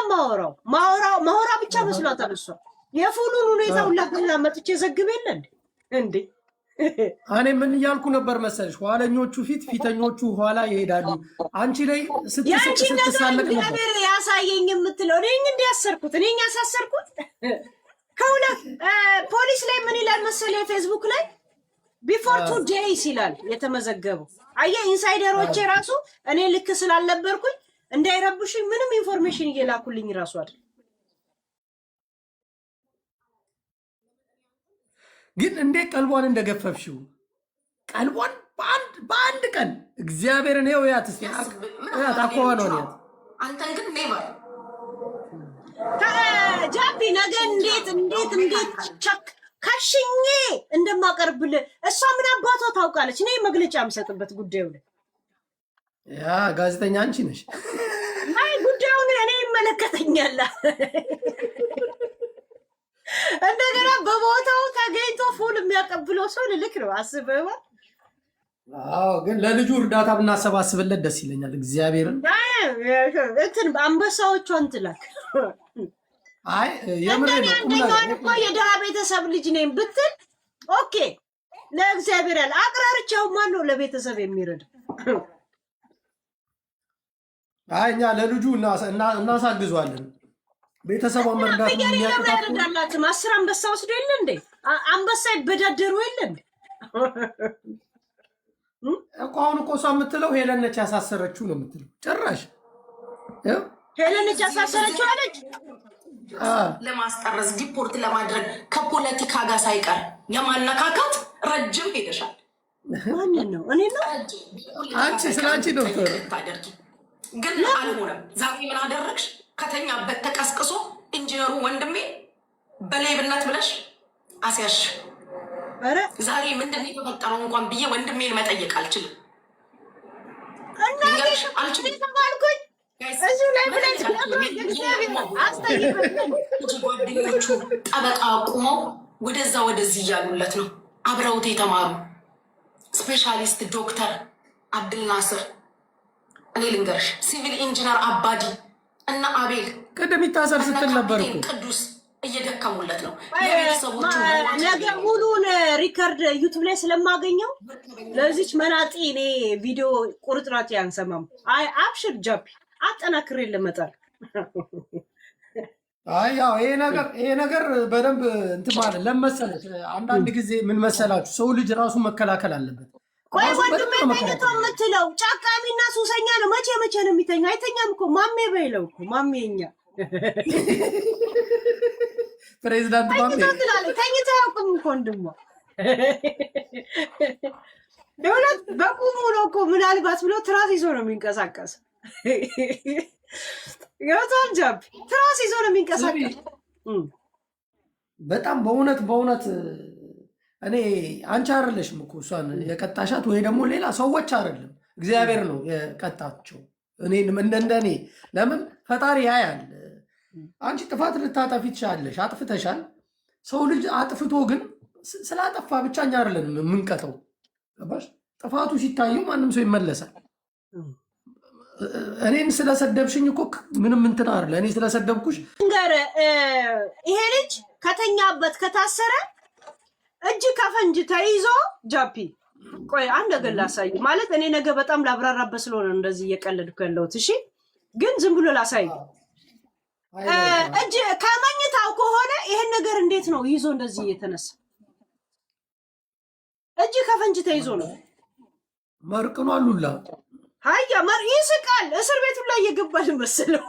ማወራ ብቻ መስሏታል እሷ። የፉሉን ሁኔታ ሁላ መጥቼ ዘግብ የለ እንዴ? እኔ ምን እያልኩ ነበር መሰለሽ? ኋለኞቹ ፊተኞቹ ኋላ ይሄዳሉ። አንቺ ላይ ስትሳለቅ ነበር ያሳየኝ የምትለው እኔ እንዴ ያሰርኩት እኔ ያሳሰርኩት ከሁለት ፖሊስ ላይ ምን ይላል መሰለኝ ፌስቡክ ላይ ቢፎር 2 days ይላል የተመዘገበው። አየህ ኢንሳይደሮቼ ራሱ እኔ ልክ ስላልነበርኩኝ እንዳይረብሽኝ ምንም ኢንፎርሜሽን እየላኩልኝ ራሱ አይደል። ግን እንዴት ቀልቧን እንደገፈፍሽው ቀልቧን በአንድ ቀን እግዚአብሔርን ይኸው ያት እስቲ አቆዋለው ነው። አንተን ግን ኔቨር ጃፒ ነገ እንዴት ቸክ ከሽኜ እንደማቀርብልህ እሷ ምን አባቷ ታውቃለች? እኔ መግለጫ የምሰጥበት ጉዳዩ ላይ ያ ጋዜጠኛ አንቺ ነሽ። አይ ጉዳዩን እኔ ይመለከተኛል። እንደገና በቦታው ተገኝቶ ፉል የሚያቀብለው ሰው ልልክ ነው አስበባ። አዎ ግን ለልጁ እርዳታ ብናሰባስብለት ደስ ይለኛል። እግዚአብሔርን እንትን አንበሳዎቿን ትላክ። አይ የምሬ ነው። አንደኛውን እኮ የድሃ ቤተሰብ ልጅ ነኝ ብትል ኦኬ፣ ለእግዚአብሔር ያለ አቅራርቻው ማን ነው ለቤተሰብ የሚረዳ? አይ እኛ ለልጁ እናሳግዟለን። ቤተሰቧን መርዳት የሚያደርጋላትም 10 አንበሳ ወስዶ የለ እንዴ? አንበሳ ይበዳደሩ የለ እንዴ? እኮ አሁን እኮ እሷ የምትለው ሄለን ነች ያሳሰረችው ነው የምትለው። ጭራሽ ሄለን ነች ያሳሰረችው አለች። ለማስጠረዝ ዲፖርት ለማድረግ ከፖለቲካ ጋር ሳይቀር የማነካካት ረጅም ሄደሻል። ማንን ነው? እኔ ነው አንቺ ስለ አንቺ ዶክተር ታደርጊ ግን አልሆነም። ዛሬ ምን አደረግሽ? ከተኛበት ተቀስቅሶ ኢንጂነሩ ወንድሜ በሌብነት ብለሽ አስያሽ። ዛሬ ምንድን ነው የተፈጠረው እንኳን ብዬ ወንድሜን መጠየቅ አልችልም። ጓደኞቹ ጠበቃ አቁመው ወደዛ ወደዚህ እያሉለት ነው። አብረውት የተማሩ ስፔሻሊስት ዶክተር አብድልናስር፣ እኔ ልንገርሽ ሲቪል ኢንጂነር አባዲ እና አቤል ቅድም ይታሰር ስትል ነበር እኮ ቅዱስ እየደከሙለት ነው። ነገ ሙሉን ሪከርድ ዩቱብ ላይ ስለማገኘው ለዚች መናጢ እኔ ቪዲዮ ቁርጥራጭ ያንሰማም። አይ አብሽር ጃፒ አጠናክሬ ለመጣል። አይ ያው ይሄ ነገር በደንብ እንትን ማለት ለመሰለሽ አንዳንድ ጊዜ ምን መሰላችሁ ሰው ልጅ ራሱ መከላከል አለበት። ቆይ ወንድሜ ተኝቶ የምትለው ጫቃሚና ሱሰኛ ነው። መቼ ነው የሚተኛ? አይተኛም እኮ ማሜ በይለው እኮ ማሜኛ ፕሬዚዳንት ማሜ ተኝቶ ያውቅም እኮ ወንድሟ ደውለት በቁሙ ነው እኮ ምናልባት ብሎ ትራስ ይዞ ነው የሚንቀሳቀስ። ያውታል ጃብ ትራስ ይዞ ነው የሚንቀሳቀስ። በጣም በእውነት እኔ አንቺ አይደለሽም እኮ እሷን የቀጣሻት ወይ ደግሞ ሌላ ሰዎች አይደለም፣ እግዚአብሔር ነው የቀጣቸው። እንደኔ ለምን ፈጣሪ ያያል። አንቺ ጥፋት ልታጠፊ ትችላለሽ፣ አጥፍተሻል። ሰው ልጅ አጥፍቶ ግን ስላጠፋ ብቻ እኛ አይደለም የምንቀጠው። ገባሽ? ጥፋቱ ሲታየው ማንም ሰው ይመለሳል። እኔን ስለሰደብሽኝ እኮ ምንም እንትን አይደለ። እኔ ስለሰደብኩሽ እንገር ይሄ ልጅ ከተኛበት ከታሰረ እጅ ከፈንጅ ተይዞ ጃፒ ቆይ አንድ ነገር ላሳይ። ማለት እኔ ነገ በጣም ላብራራበት ስለሆነ እንደዚህ እየቀለድኩ ያለሁት። እሺ ግን ዝም ብሎ ላሳይ። እጅ ከመኝታው ከሆነ ይሄን ነገር እንዴት ነው ይዞ እንደዚህ እየተነሳ? እጅ ከፈንጅ ተይዞ ነው መርቅኗ አሉላ ሃያ ማር ይስቃል። እስር ቤቱ ላይ እየገባል መሰለው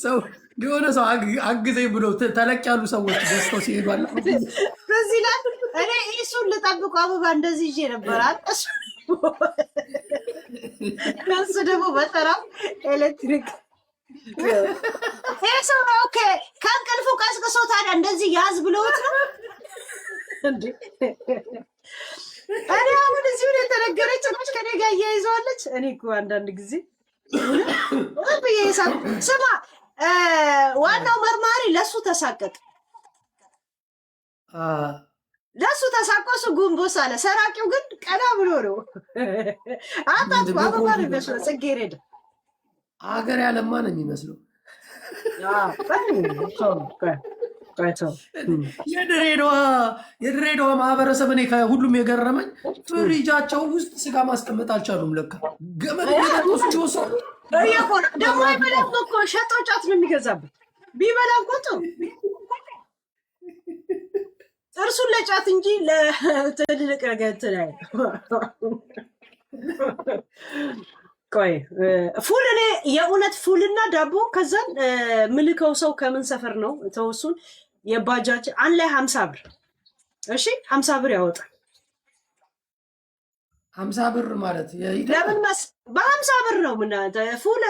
ሰው የሆነ ሰው አግዘኝ ብሎ ተለቅ ያሉ ሰዎች ገዝተው ሲሄዱ አለ። በዚህ ላይ እኔ እሱን ልጠብቁ አበባ እንደዚህ ይዤ ነበራል። እሱ ደግሞ በጠራው ኤሌክትሪክ ሰው ነው። ኦኬ ከእንቅልፉ ቀስቅሶ ታዲያ እንደዚህ ያዝ ብለውት ነው እንዴ? እኔ አሁን እዚሁ የተነገረች ነች ከኔ ጋር እያይዘዋለች። እኔ እኮ አንዳንድ ጊዜ ስማ ዋናው መርማሪ ለሱ ተሳቀቅ ለሱ ተሳቆሱ ጉንቦስ አለ። ሰራቂው ግን ቀና ብሎ ነው። አጣጥ አበባ ነው የሚመስለው። ጽጌረዳ አገር ያለማ ነው የሚመስለው። የድሬዳዋ ማህበረሰብ እኔ ከሁሉም የገረመኝ ፍሪጃቸው ውስጥ ስጋ ማስቀመጥ አልቻሉም። ለካ ገመድ እየጠጡስ ሲወሰዱ ደግሞ አይበላም እኮ ሸጠው ጫት ነው የሚገዛበት። ቢበላ እኮ ጥሩ ጥርሱን ለጫት እንጂ ለትልልቅ ነገር ትላይ። ቆይ ፉል እኔ የእውነት ፉልና ዳቦ ከዛን ምልከው ሰው ከምን ሰፈር ነው ተወሱን የባጃጅ አንድ ላይ 50 ብር። እሺ 50 ብር ያወጣል። 50 ብር ማለት ለምን በ50 ብር ነው ምናተ ፉል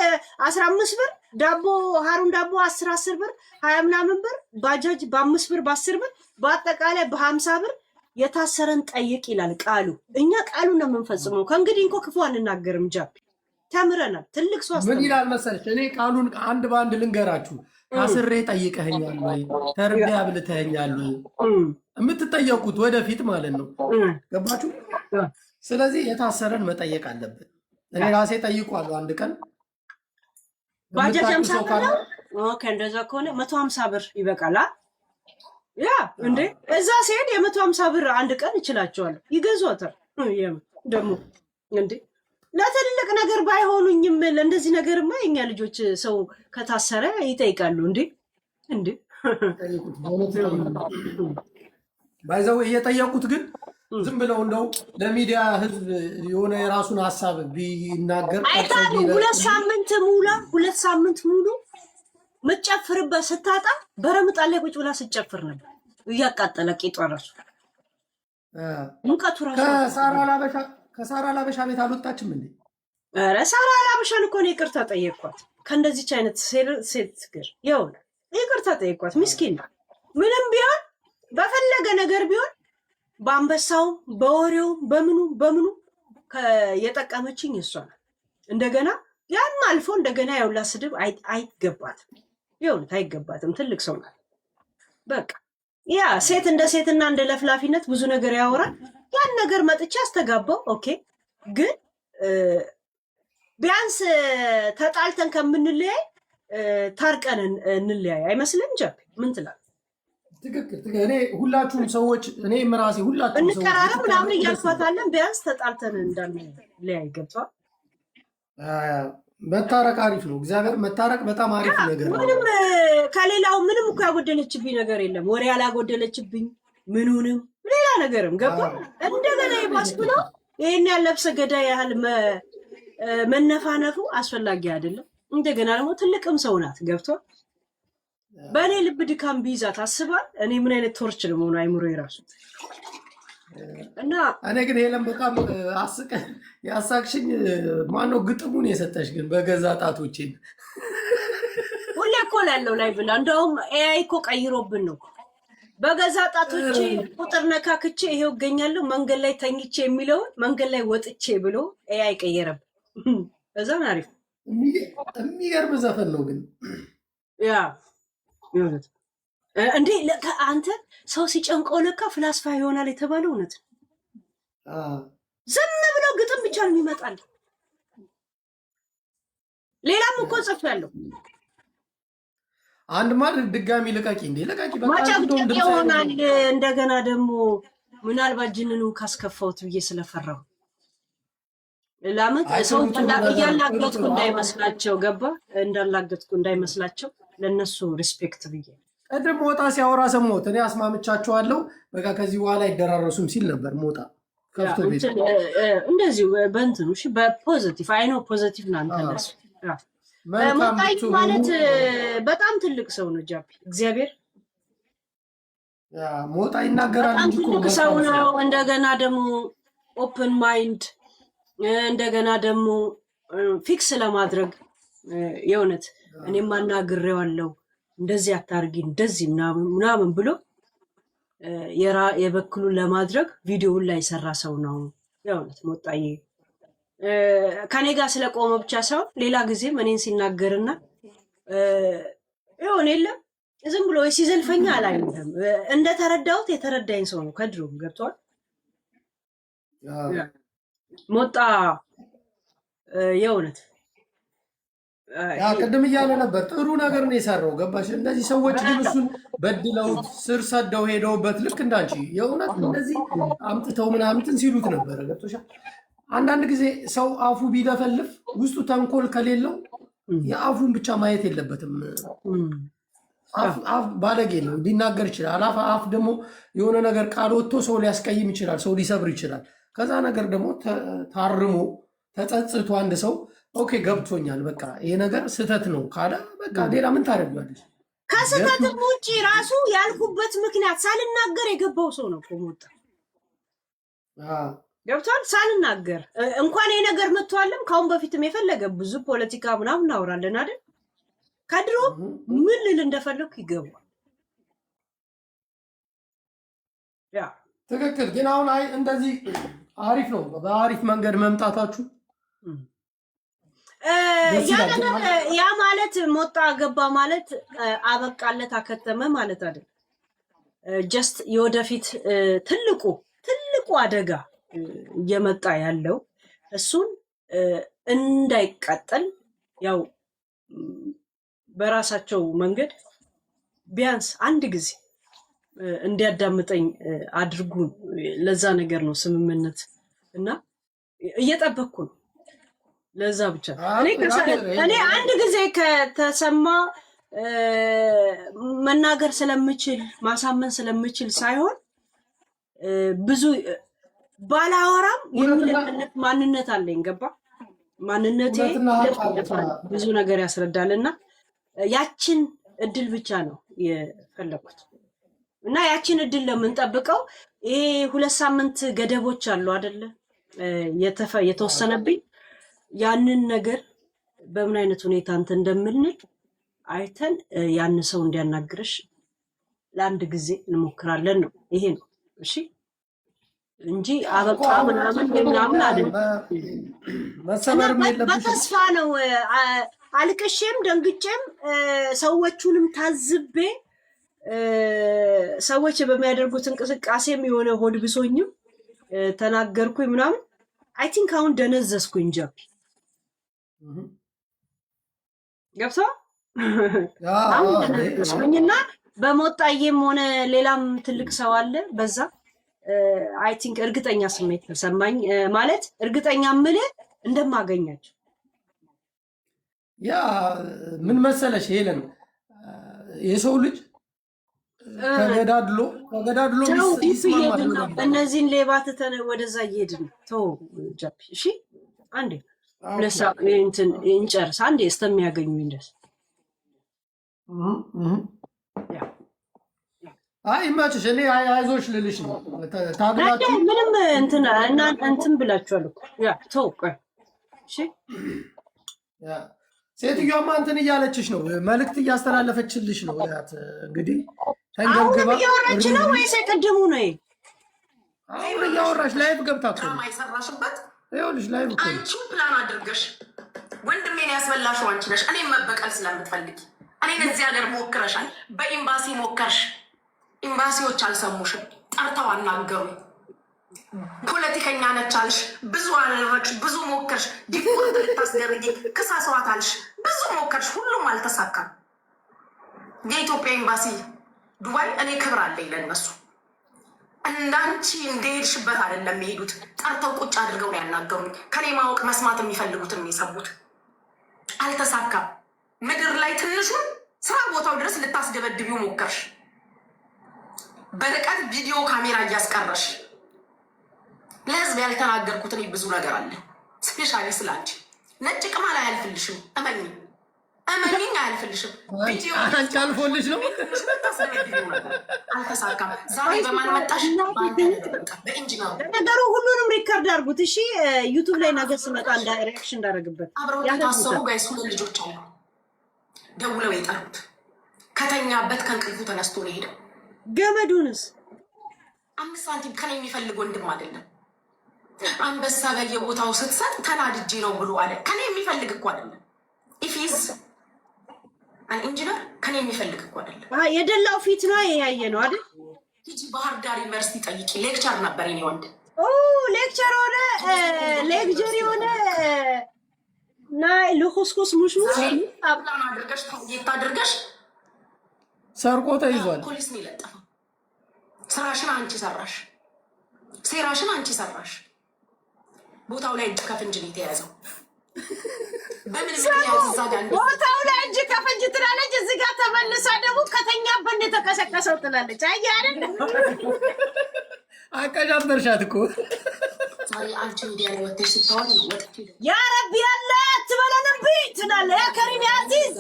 15 ብር ዳቦ ሃሩን ዳቦ 10 ብር 20 ምናምን ብር ባጃጅ በ5 ብር በ10 ብር በአጠቃላይ በ50 ብር የታሰረን ጠይቅ ይላል ቃሉ። እኛ ቃሉን ነው የምንፈጽመው። ከእንግዲህ እንኳ ክፉ አንናገርም። ጃፒ ተምረናል። ትልቅ ሰው ምን ይላል መሰለሽ? እኔ ቃሉን አንድ በአንድ ልንገራችሁ። ታስሬ ጠይቀኸኛል ወይ? ተርቤ አብልተኸኛል ወይ? የምትጠየቁት ወደፊት ማለት ነው። ገባችሁ? ስለዚህ የታሰረን መጠየቅ አለብን። እኔ ራሴ ጠይቋለሁ። አንድ ቀን ባጃጅ 50 ብር ነው። ኦኬ፣ እንደዛ ከሆነ 150 ብር ይበቃል። ያ እንዴ እዛ ሲሄድ የ150 ብር አንድ ቀን ይችላቸዋል፣ ይገዟታል። ደግሞ እንዴ ለትልቅ ነገር ባይሆኑኝም ለእንደዚህ ነገርማ የኛ ልጆች ሰው ከታሰረ ይጠይቃሉ። እንዴ እንዴ ባይዘው እየጠየቁት ግን ዝም ብለው እንደው ለሚዲያ ህዝብ የሆነ የራሱን ሀሳብ ቢናገር አይታሉ። 2 ሳምንት ሙሉ ምጨፍርበት ስታጣ በረምጣ ላይ ቁጭ ብላ ስጨፍር ነበር እያቃጠለ ቂጧ ራሱ ሙቀቱ ራሱ። ከሳራ ላበሻ ቤት አልወጣችም እንዴ? ኧረ ሳራ ላበሻን እኮ ነው ይቅርታ ጠየቅኳት። ከእንደዚች አይነት ሴት ጋር ይኸውልህ ይቅርታ ጠየቅኳት። ምስኪን ምንም ቢሆን በፈለገ ነገር ቢሆን በአንበሳው በወሬው በምኑ የጠቀመችኝ እሷ ናት። እንደገና ያን አልፎ እንደገና ያውላ ስድብ አይገባትም። ይኸውልህ አይገባትም። ትልቅ ሰው ናት። በቃ ያ ሴት እንደ ሴትና እንደ ለፍላፊነት ብዙ ነገር ያወራል። ያን ነገር መጥቼ አስተጋባው። ኦኬ ግን ቢያንስ ተጣልተን ከምንለያይ ታርቀን እንለያይ አይመስልም? ጃፒ ምን ትላለህ? ትክክል። እኔ ሁላችሁም ሰዎች እኔም ራሴ ሁላችሁም ሰዎች እንቀራረብ ምናምን እያልኳታለን። ቢያንስ ተጣልተን እንዳንለያይ ገብቷል። መታረቅ አሪፍ ነው። እግዚአብሔር መታረቅ በጣም አሪፍ ነገር ነው። ምንም ከሌላው ምንም እኮ ያጎደለችብኝ ነገር የለም። ወሬ ያላጎደለችብኝ ምኑንም ሌላ ነገርም ገባ። እንደገና ይባስ ብሎ ይሄን ያለብሰ ገዳይ ያህል መነፋነፉ አስፈላጊ አይደለም። እንደገና ደግሞ ትልቅም ሰው ናት ገብቷል። በእኔ ልብ ድካም ቢይዛት አስባል እኔ ምን አይነት ቶርች ነው መሆኑ አይምሮ የራሱ እና እኔ ግን ሄለን በጣም ያሳቅሽኝ ማነው ግጥሙን የሰጠሽ ግን በገዛ ጣቶቼን ሁሌ እኮ ላለው ላይ ብላ እንደውም ኤአይ እኮ ቀይሮብን ነው። በገዛ ጣቶቼ ቁጥር ነካክቼ ይሄው እገኛለሁ መንገድ ላይ ተኝቼ የሚለውን መንገድ ላይ ወጥቼ ብሎ ኤአይ ቀየረብን። በዛም አሪፍ የሚገርም ዘፈን ነው ግን ያ ይሁንት እንዴ አንተ ሰው ሲጨንቀው ለካ ፍላስፋ ይሆናል የተባለው እውነት ነው። ዝም ብሎ ግጥም ብቻ ነው የሚመጣል። ሌላም እኮ ጽፌያለሁ። አንድ ማለት ድጋሚ ልቀቂ እንዴ ልቀቂ ማጨብጨብ ይሆናል። እንደገና ደግሞ ምናልባት ጅንኑ ካስከፋውት ብዬ ስለፈራው ላመት ሰው እያላገጥኩ እንዳይመስላቸው ገባ እንዳላገጥኩ እንዳይመስላቸው ለነሱ ሪስፔክት ብዬ ቅድም ሞጣ ሲያወራ ሰሞት እኔ አስማምቻቸዋለሁ። በቃ ከዚህ በኋላ አይደራረሱም ሲል ነበር ሞጣ ከፍቶ ቤት እንደዚሁ በእንትኑ እሺ በፖዚቲቭ አይኖ ፖዚቲቭ ናንተ ነሱ ሞጣይ ማለት በጣም ትልቅ ሰው ነው። ጃፒ እግዚአብሔር ሞጣ ይናገራል እንጂ ትልቅ ሰው ነው። እንደገና ደግሞ ኦፕን ማይንድ እንደገና ደግሞ ፊክስ ለማድረግ የእውነት እኔም አናግሬዋለሁ እንደዚህ አታርጊ እንደዚህ ምናምን ብሎ የበኩሉን ለማድረግ ቪዲዮውን ላይ የሰራ ሰው ነው። የእውነት ሞጣዬ ከኔ ጋር ስለቆመ ብቻ ሳይሆን ሌላ ጊዜም እኔን ሲናገርና ይሆን የለም ዝም ብሎ ሲዘልፈኛ አላየሁትም። እንደተረዳሁት የተረዳኝ ሰው ነው። ከድሮም ገብቷል። ሞጣ የእውነት ቅድም እያለ ነበር ጥሩ ነገር ነው የሰራው። ገባሽ? እነዚህ ሰዎች ግን እሱን በድለውት ስር ሰደው ሄደውበት ልክ እንዳንቺ የእውነት እንደዚህ አምጥተው ምናምንትን ሲሉት ነበረ። ገብቶሻል? አንዳንድ ጊዜ ሰው አፉ ቢለፈልፍ ውስጡ ተንኮል ከሌለው የአፉን ብቻ ማየት የለበትም። አፍ ባለጌ ነው፣ ሊናገር ይችላል። አፍ ደግሞ የሆነ ነገር ቃል ወጥቶ ሰው ሊያስቀይም ይችላል፣ ሰው ሊሰብር ይችላል። ከዛ ነገር ደግሞ ታርሞ ተጸጽቶ አንድ ሰው ኦኬ ገብቶኛል፣ በቃ ይሄ ነገር ስህተት ነው ካለ በቃ ሌላ ምን ታደርጋለች? ከስህተትም ውጭ ራሱ ያልኩበት ምክንያት ሳልናገር የገባው ሰው ነው። ሞጣ ገብቷል። ሳልናገር እንኳን ይሄ ነገር መጥቷልም ካሁን በፊትም የፈለገ ብዙ ፖለቲካ ምናምን እናወራለን አይደል? ከድሮ ምን ልል እንደፈለኩ ይገባል። ያ ትክክል። ግን አሁን አይ እንደዚህ አሪፍ ነው። በአሪፍ መንገድ መምጣታችሁ ያ ማለት ሞጣ ገባ ማለት አበቃለት አከተመ ማለት አይደል። ጀስት የወደፊት ትልቁ አደጋ እየመጣ ያለው እሱን እንዳይቀጥል ያው በራሳቸው መንገድ ቢያንስ አንድ ጊዜ እንዲያዳምጠኝ አድርጉ። ለዛ ነገር ነው ስምምነት እና እየጠበቅኩ ነው። ለዛ ብቻ እኔ አንድ ጊዜ ከተሰማ መናገር ስለምችል ማሳመን ስለምችል ሳይሆን ብዙ ባላወራም የሚለነት ማንነት አለኝ። ገባ? ማንነቴ ብዙ ነገር ያስረዳልና ያችን እድል ብቻ ነው የፈለኩት እና ያችን እድል ለምንጠብቀው ይሄ 2 ሳምንት ገደቦች አሉ አይደለ? የተወሰነብኝ ያንን ነገር በምን አይነት ሁኔታ እንትን እንደምንል አይተን ያን ሰው እንዲያናግርሽ ለአንድ ጊዜ እንሞክራለን ነው። ይሄ ነው እሺ፣ እንጂ አበቃ ምናምን አይደለም። በተስፋ ነው አልቅሼም ደንግጬም ሰዎቹንም ታዝቤ ሰዎች በሚያደርጉት እንቅስቃሴም የሆነ ሆድ ብሶኝም ተናገርኩኝ ምናምን። አይ ቲንክ አሁን ደነዘዝኩኝ። ጃፒ ገብቶ አሁን ደነዘዝኩኝና በሞጣዬም ሆነ ሌላም ትልቅ ሰው አለ በዛ አይ ቲንክ እርግጠኛ ስሜት ተሰማኝ። ማለት እርግጠኛ ምልህ እንደማገኛቸው ያ ምን መሰለሽ ሄለን የሰው ልጅ ተገዳድሎ ይስማማል። እነዚህን ሌባ ትተን ወደዛ እየሄድን ተው ጃፒ። እሺ አንዴ ለሳ እንትን እንጨርስ አንዴ እስከሚያገኙኝ ድረስ። አይ ይመችሽ። እኔ አይዞሽ ልልሽ ነው። ታግላችሁ ምንም እንትን ብላችኋል እኮ ያ ተው ቆይ። እሺ ያ ሴትዮዋማ እንትን እያለችሽ ነው፣ መልዕክት እያስተላለፈችልሽ ነው። ያት እንግዲህ ተንገብግባ እያወራች ነው ወይስ የቀደሙ ነው? አሁን እያወራሽ ላይቭ ገብታ እኮ ነው የሰራሽበት። ይኸውልሽ ላይቭ እኮ አንቺ ፕላን አድርገሽ ወንድሜን ያስበላሽው አንቺ ነሽ። እኔም መበቀል ስለምትፈልጊ እኔን እዚህ ሀገር ሞክረሻል። በኤምባሲ ሞከርሽ፣ ኤምባሲዎች አልሰሙሽም፣ ጠርተው አናገሩ። ፖለቲከኛ ነች አልሽ፣ ብዙ አደረግሽ፣ ብዙ ሞከርሽ። ዲፖርት ልታስደርጊ ክሳሰዋት አልሽ፣ ብዙ ሞከርሽ፣ ሁሉም አልተሳካም። የኢትዮጵያ ኤምባሲ ዱባይ እኔ ክብር አለኝ ለነሱ። እንዳንቺ እንደሄድሽበት አይደለም የሚሄዱት፣ ጠርተው ቁጭ አድርገው ነው ያናገሩኝ። ከኔ ማወቅ መስማት የሚፈልጉትን የሰሙት። አልተሳካም። ምድር ላይ ትንሹን ስራ ቦታው ድረስ ልታስደበድቢው ሞከርሽ። በርቀት ቪዲዮ ካሜራ እያስቀረሽ ለህዝብ ያልተናገርኩት እኔ ብዙ ነገር አለ። ስፔሻሊ ስላንቺ ነጭ ቅማል አያልፍልሽም። እመኝኝ አያልፍልሽም። አንቺ አልፎልሽ ነው። አልተሳካም። ዛሬ በማን መጣሽ? በኢንጂነሩ ነገሩ ሁሉንም ሪከርድ አድርጉት እሺ። ዩቱብ ላይ ነገር ስመጣ ሪያክሽን እንዳደረግበት አብረው የታሰሩ ጋይስ 2 ልጆች አሉ። ደውለው የጠሩት ከተኛበት ከእንቅልፉ ተነስቶ ነው ሄደው። ገመዱንስ 5 ሳንቲም ከኔ የሚፈልግ ወንድም አይደለም። አንበሳ በየቦታው ስትሰጥ ተናድጄ ነው ብሎ አለ። ከኔ የሚፈልግ እኮ አይደለም። ኢፊዝ አን ኢንጂነር ከኔ የሚፈልግ እኮ አይደለም። የደላው ፊት ነው ያየ ነው አይደል? ሂጂ ባህር ዳር ዩኒቨርሲቲ ጠይቂ። ሌክቸር ነበር የኔ ወንድ። ሌክቸር ሆነ ሌክቸር ሆነ ናይ ለኹስኩስ ሙሽ አብላን አድርገሽ ታጌት አድርገሽ ሰርቆ ተይዟል። ፖሊስ ነው የለጠፈው። ስራሽን አንቺ ሰራሽ፣ ሴራሽን አንቺ ሰራሽ። ቦታው ላይ እጅ ከፍንጅ ነው የተያዘው። በምን ምክንያት እዛ ጋር ቦታው ላይ እጅ ከፍንጅ ትላለች፣ እዚህ ጋር ተመልሳ ደግሞ ከተኛበት የተቀሰቀሰው ትላለች። አይ አይደል አቀጃበርሻት እኮ ዛሬ አንቺ ሚዲያ ላይ ወጥተሽ ስታወሪ ወጥቼ ያ ረቢ ያለ ትበለንብ ትላለ ያ ከሪም ያዚዝ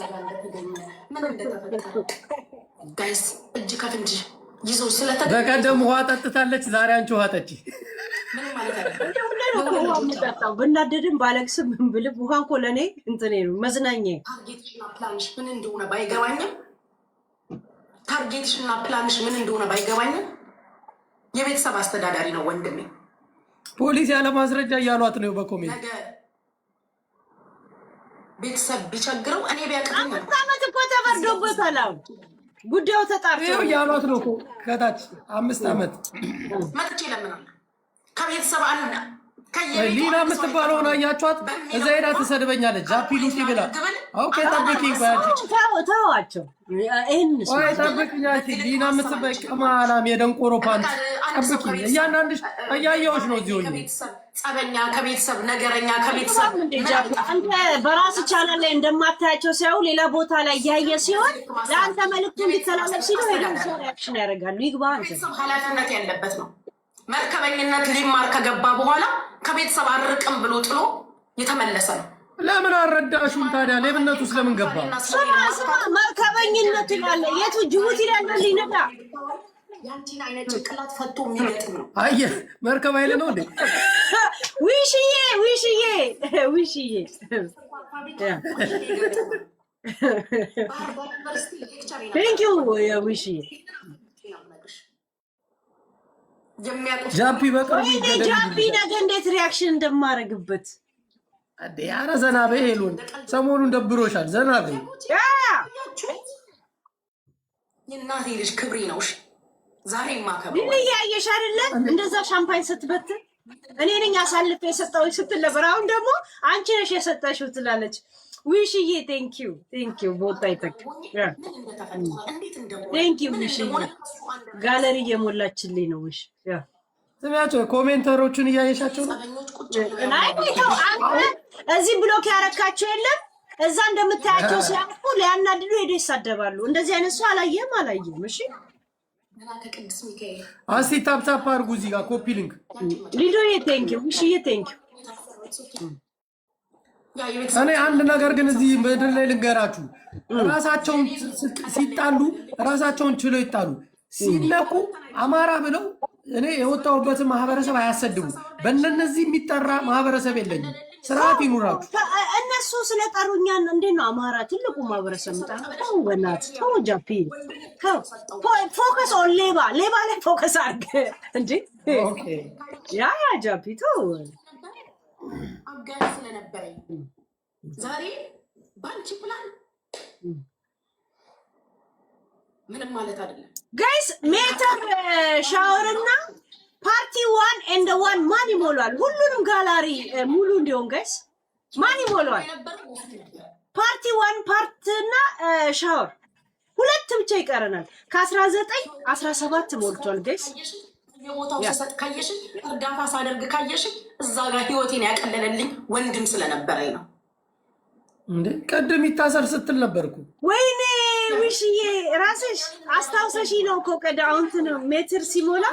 ምን እንደተፈጠረ ጋይስ እጅ ከፍንጅ ይዞ ስለተገኘ በቀደም ውሃ ጠጥታለች፣ ዛሬ አንቺ ውሃ ጠጪ። ምን ማለት ነው? ብናደድም ባለቅስም ምን ብልም ውሃ እኮ ለእኔ እንትኔ ነው መዝናኛዬ። ታርጌትሽና ፕላንሽ ምን እንደሆነ ባይገባኝም የቤተሰብ አስተዳዳሪ ነው ወንድሜ። ፖሊስ ያለ ማስረጃ እያሏት ነው በኮሜንት። ነገ ቤተሰብ ቢቸግረው እኔ ቢያቅተኝ ዓመት እኮ ተፈርዶበታል። ጉዳዩ ተጣርቶ እያሏት ነው ከታች 5 ዓመት መጥቼ ለምናለሁ ከቤተሰብ አንድ ሊና የምትባለውን አያችኋት? እዛ ሄዳ ትሰድበኛለች። ጃፒ ሉሲ ብላ ኦኬ ጠብቂኝ ተዋቸው። ወይ ጠብቂኝ። ሊና የምትባይ ቀማላም የደንቆሮ ፓንት ጠብቂኝ። እያንዳንድሽ እያየሁሽ ነው። እዚህ ሆኜ ጸበኛ ከቤተሰብ ነገረኛ ከቤተሰብ አንተ በራስ ቻናል ላይ እንደማታያቸው ሳይሆን ሌላ ቦታ ላይ እያየ ሲሆን ለአንተ መልዕክቱ እንዲተላለፍ ሲሉ ሄደን ሪያክሽን ያደርጋሉ። ይግባ አንተ ኃላፊነት ያለበት ነው። መርከበኝነት ሊማር ከገባ በኋላ ከቤተሰብ አርቅም ብሎ ጥሎ የተመለሰ ነው። ለምን አልረዳሹም ታዲያ? ሌብነቱ ስለምን ገባ? ስማ መርከበኝነት ይላል። የቱ ጅቡቲ ያለ ሊነዳ ያንቺን አይነት ጭንቅላት ፈቶ የሚገጥም ነው። አየህ መርከብ አይል ነው እንዴ? ውሽዬ ቴንክ ዩ ውሽዬ ጃፒ በቅርቡ ጃፒ ነገ እንዴት ሪያክሽን እንደማረግበት ኧረ ዘና በይ ሄሉን። ሰሞኑን ደብሮሻል፣ ዘና በይ። የእናቴ ልጅ ክብሬ ነው። ዛሬ ማከብረው ልያየሽ አይደለ? እንደዛ ሻምፓኝ ስትበትን እኔ ነኝ አሳልፌ የሰጠሁሽ ስትል ነበር። አሁን ደግሞ አንቺ ነሽ የሰጠሽው ትላለች። ዊሽዬ ቴንኪው ቦታ ይተክ ቴንኪው ዊሽዬ ጋለሪ እየሞላችልኝ ነው። ውሽ ስሚያቸው ኮሜንተሮቹን እያየሻቸው ነው። እዚህ ብሎክ ያረካቸው የለም እዛ እንደምታያቸው ሲያልፉ ሊያናድዱ ሄዶ ይሳደባሉ። እንደዚህ አይነት ሰው አላየም። እሺ እስኪ ታፕታፕ አድርጉ እዚህ ጋር ኮፒ ሊንክ ሊዶዬ ቴንኪው ውሽዬ ቴንኪው። እኔ አንድ ነገር ግን እዚህ ምድር ላይ ልንገራችሁ፣ ራሳቸውን ሲጣሉ ራሳቸውን ችለው ይጣሉ። ሲነቁ አማራ ብለው እኔ የወጣሁበትን ማህበረሰብ አያሰድቡ። በእነዚህ የሚጠራ ማህበረሰብ የለኝም። ስርዓት ይኑራችሁ። እነሱ ስለጠሩኛን እንዴት ነው አማራ ትልቁ ማህበረሰብ ምጣው? በእናትህ ተው ጃፒ፣ ፎከስ ኦን ሌባ ላይ ፎከስ አድርግ እንዴ። ያ ጃፒ ተው። አጋር ስለነበረኝ ዛሬ ባንቺ ፕላን ምንም ማለት አይደለም። ጋይስ ሜተር ሻወርና ፓርቲ 1 ኤንድ 1 ማን ይሞላል? ሁሉንም ጋላሪ ሙሉ እንዲሆን ጋይስ ማን ይሞላል? ፓርቲ 1 ፓርትና ሻወር ሁለት ብቻ ይቀረናል። ከ19 17 ሞልቷል ጋይስ። የቦታው ሰጥ ካየሽ እርዳታ ሳደርግ ካየሽ እዛ ጋር ህይወቴን ያቀለለልኝ ወንድም ስለነበረኝ ነው። እንዴ ቀደም ይታሰር ስትል ነበርኩ። ወይኔ ውሽዬ ራስሽ አስታውሰሽ ነው እኮ ቀዳውንት ነው ሜትር ሲሞላ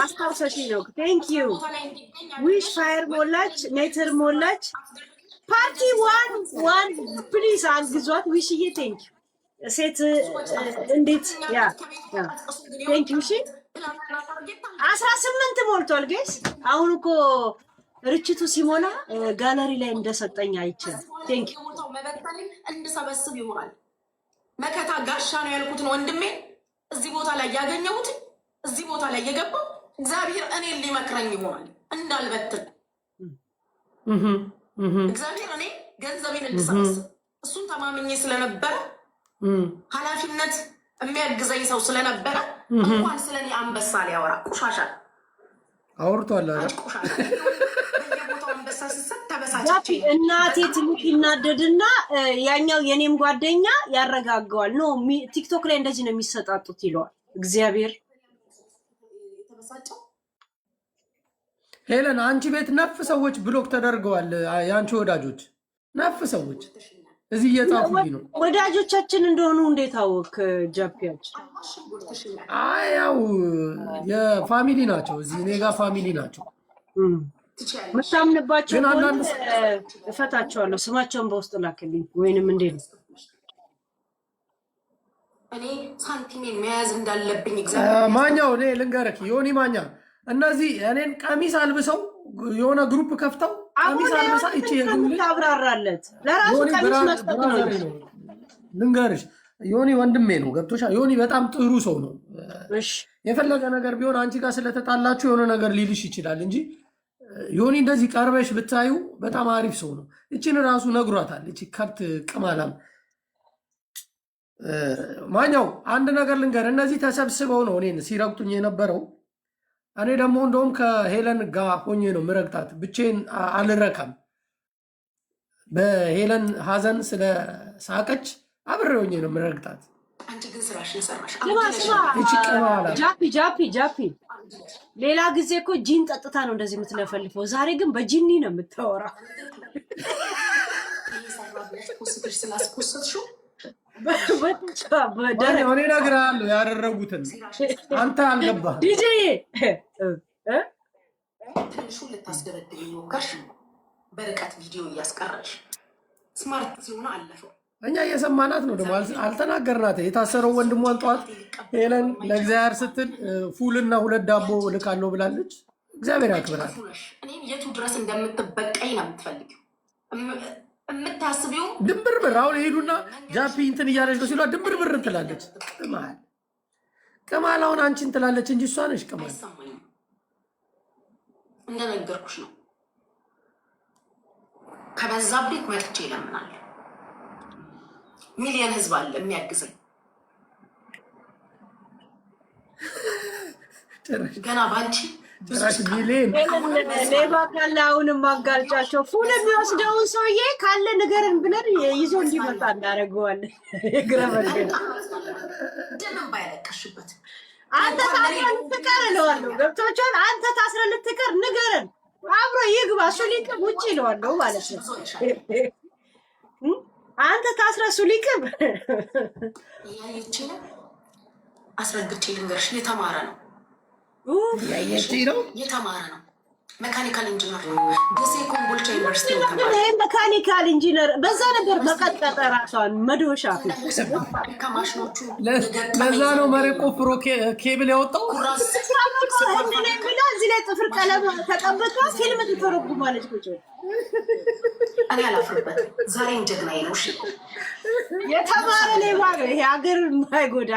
አስታውሰሽ ነው። ቴንክ ዩ ዊሽ ፋየር ሞላች፣ ሜትር ሞላች። ፓርቲ 1 ፕሊዝ አግዟት ውሽዬ። ቴንክ ዩ ሴት እንዴት ቴንክ ዩ። እሺ 18 ሞልቷል ጋይስ። አሁን እኮ ርችቱ ሲሞላ ጋለሪ ላይ እንደሰጠኝ አይቻል። ቴንክ ዩ እንድሰበስብ ይሆናል። መከታ ጋሻ ነው ያልኩትን ወንድሜ እዚህ ቦታ ላይ ያገኘሁት እዚህ ቦታ ላይ የገባው እግዚአብሔር እኔን ሊመክረኝ ይሆናል እንዳልበትን። እግዚአብሔር እኔ ገንዘቤን እንድሰበስብ እሱን ተማምኜ ስለነበረ ኃላፊነት የሚያግዘኝ ሰው ስለነበረ እንኳን ስለኔ አንበሳ ሊያወራ ቆሻሻ አውርቷል። እናቴ ትሙት ይናደድና ያኛው የኔም ጓደኛ ያረጋገዋል። ኖ ቲክቶክ ላይ እንደዚህ ነው የሚሰጣጡት ይለዋል። እግዚአብሔር ሄለን አንቺ ቤት ነፍ ሰዎች ብሎክ ተደርገዋል። የአንቺ ወዳጆች ነፍ ሰዎች እዚህ እየጻፉልኝ ነው። ወዳጆቻችን እንደሆኑ እንዴት አወክ? ጃፒያች ያው የፋሚሊ ናቸው። እዚህ እኔ ጋር ፋሚሊ ናቸው። ምታምንባቸው እፈታቸዋለሁ። ስማቸውን በውስጥ ላክልኝ ወይንም እንዴት ነው እኔ ሳንቲሜን መያዝ እንዳለብኝ ማኛው እኔ ልንገርክ ዮኒ ማኛ እነዚህ እኔን ቀሚስ አልብሰው የሆነ ግሩፕ ከፍተው ቀሚስ አልብሳ እቺ ታብራራለት ለራሱ ቀሚስ መስጠት ነው። ልንገርሽ ዮኒ ወንድሜ ነው። ገብቶሻል? ዮኒ በጣም ጥሩ ሰው ነው። የፈለገ ነገር ቢሆን አንቺ ጋር ስለተጣላችሁ የሆነ ነገር ሊልሽ ይችላል እንጂ ዮኒ እንደዚህ ቀርበሽ ብታዩ በጣም አሪፍ ሰው ነው። እቺን ራሱ ነግሯታል። እቺ ከብት ቅማላም ማኛው አንድ ነገር ልንገር፣ እነዚህ ተሰብስበው ነው እኔን ሲረግጡኝ የነበረው። እኔ ደግሞ እንደውም ከሄለን ጋር ሆኜ ነው ምረግጣት፣ ብቻዬን አልረካም። በሄለን ሀዘን ስለ ሳቀች አብሬ ሆኜ ነው ምረግጣት። ጃፒ ሌላ ጊዜ እኮ ጂን ጠጥታ ነው እንደዚህ የምትለፈልፈው። ዛሬ ግን በጂኒ ነው የምታወራው። እኔ እነግርሃለሁ ያደረጉትን አንተ አልገባህም። ዲጄ ትንሹን ልታስደበድብ ሞከርሽ፣ በርቀት ቪዲዮ እያስቀረሽ ስማርት ሲሆነ አለፈው። እኛ እየሰማናት ነው ደግሞ አልተናገርናት። የታሰረው ወንድሟን ጠዋት ሄለን ለእግዚአብሔር ስትል ፉልና 2 ዳቦ ልካለሁ ብላለች። እግዚአብሔር ያክብራል። እኔም የቱ ድረስ እንደምትበቀኝ ነው የምትፈልጊው የምታስቢው። ድንብርብር አሁን ሄዱና ጃፒ እንትን እያለች ነው ሲሏት ድንብርብር ትላለች። ቅማል አሁን አንቺን ትላለች እንጂ እሷ ነሽ ቅማል። እንደነገርኩሽ ነው። ከበዛብኝ መጥቼ ይለምናል። ሚሊዮን ህዝብ አለ የሚያግዘኝ። ገና ባንቺ ሚሊዮን ሌባ ካለ አሁንም አጋልጫቸው። ፉል የሚወስደውን ሰውዬ ካለ ንገርን ብለን ይዞ እንዲመጣ እናደርገዋለን። ግረበልገን ደምን ባያለቀሽበት አንተ ታስረህ ልትቀር እለዋለሁ። ገብቶቻል። አንተ ታስረህ ልትቀር ንገረን፣ አብሮ ይግባ። እሱ ሊቅም ውጭ እለዋለሁ ማለት ነው። አንተ ታስረህ እሱ ሊቅም ያየችኝ አስረግጬ ልንገርሽ፣ የተማረ ነው የተማረ ነው። ሜካኒካል ኢንጂነር ደሴ ኮምቦልቻ ዩኒቨርሲቲ ነው። ሜካኒካል ኢንጂነር በዛ ነበር በቀጠጠ ራሷን መዶሻ ከማሽኖቹ ለዛ ነው መሬት ቆፍሮ ኬብል ያወጣው። እዚህ ላይ ጥፍር ቀለም ተቀብቶ ፊልም ትተረጉማለች። ቁጭ እኔ አላፍርበትም። ዛሬም ጀግናዬ ነው። እሺ የተማረ ሌባ ነው። ይሄ ሀገር የማይጎዳ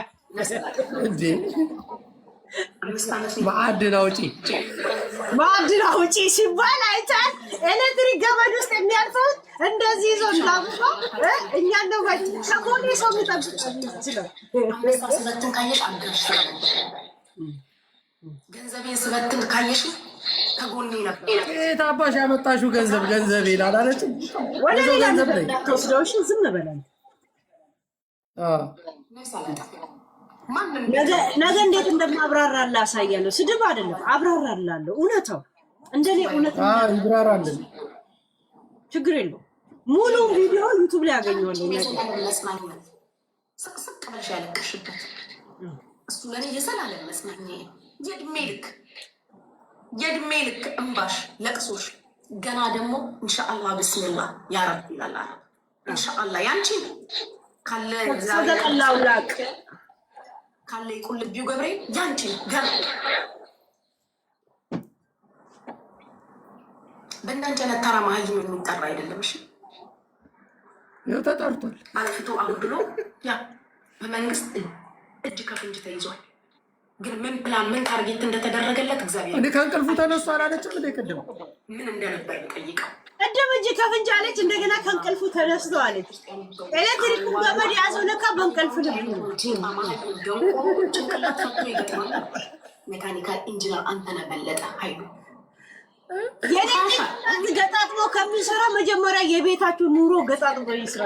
እንዴ! ማዕድን አውጪ ሲባል አይቻል። ኤሌክትሪክ ገመድ ውስጥ የሚያልፈው እንደዚህ ይዞ እንዳብቆ እኛ ነው ከጎኔ ሰው የሚጠብቅ ስበትን ካየሽ አንገሽ ገንዘቤን ስበትን ካየሽ ከጎኔ ነበር። የት አባሽ ያመጣሽው ገንዘብ ይላል አለች። ወደ ሌላ ነገር ተወስደውሽ ዝም በለን። ነገ እንዴት እንደማብራራላ አሳያለሁ። ስድብ አይደለም አብራራላለሁ። እውነታው እንደኔ እውነት ይብራራልን፣ ችግር የለውም። ሙሉ ቪዲዮ ዩቲዩብ ላይ ያገኘዋለሁ። ስቅስቅ ብለሽ ያለቀሽበት እሱ ለእኔ የዘላለም መጽናኛ ነው። የእድሜ ልክ እንባሽ ለቅሶሽ ገና ደግሞ ኢንሻአላህ ብስሚላህ ያረብ ይላል። ኢንሻአላህ ያንቺ ካለ ተቀላውላቅ ካለ ይቁልቢው ገብሬ ያንቺ ገና በእናንተ ተራ መሀይም የሚጠራ አይደለም። እሺ ይኸው ተጠርቷል። አልፍቶ አጉድሎ ያ በመንግስት እጅ ከፍንጅ ተይዟል። ግን ምን ፕላን ምን ታርጌት እንደተደረገለት እግዚአብሔር እንዴ ከእንቅልፉ ተነስቶ አላለችም እንዴ? ቅድም ምን እንደነበር ጠይቀው። ቅድም እጅ ከፍንጅ አለች፣ እንደገና ከእንቅልፉ ተነስቶ አለች። ኤሌክትሪክ ገመድ ያዘው ለካ በእንቅልፍ ጭንቅላት ፈቶ ይገጥማል። ሜካኒካል ኢንጂነር አንተነህ በለጠ ኃይሉ የኔ ገጣጥሞ ከሚሰራ መጀመሪያ የቤታችሁ ኑሮ ገጣጥሞ ይስራ።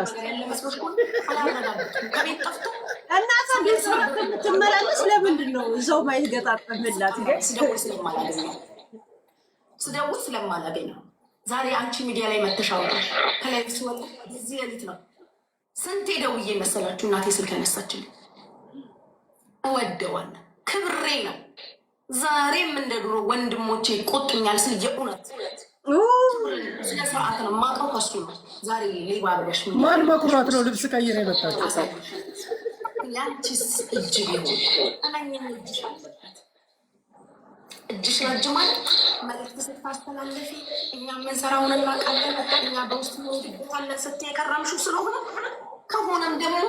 ከቤት ጠፍቶ እናቷ ቤተሰብ ከምትመላለስ ለምንድን ነው እዛው ማየት ገጣጥምላት? ስደውል ስለማላገኘው ዛሬ አንቺ ሚዲያ ላይ መተሻወራል። ከላይ ሲወጣ እዚህ ሌሊት ነው። ስንቴ ደውዬ መሰላችሁ እናቴ ስልክ ያነሳችልኝ። እወደዋለሁ፣ ክብሬ ነው። ዛሬም እንደ ድሮ ወንድሞቼ ይቆጡኛል ስል የእውነት ስለ ስርዓት ነው የማውቀው ከሱ ነው። ዛሬ ሌባ ብለሽ ማን መኩራት ነው ልብስ ቀይረ የመጣችው? ያንቺስ እጅ ቢሆን እመኝን እጅሽ አለበት። እጅሽ ረጅማል። መልዕክት ስታስተላለፊ እኛ የምንሰራውን እናውቃለን። እኛ በውስጥ ድግታለን ስትይ የከረምሽው ስለሆነ ከሆነም ደግሞ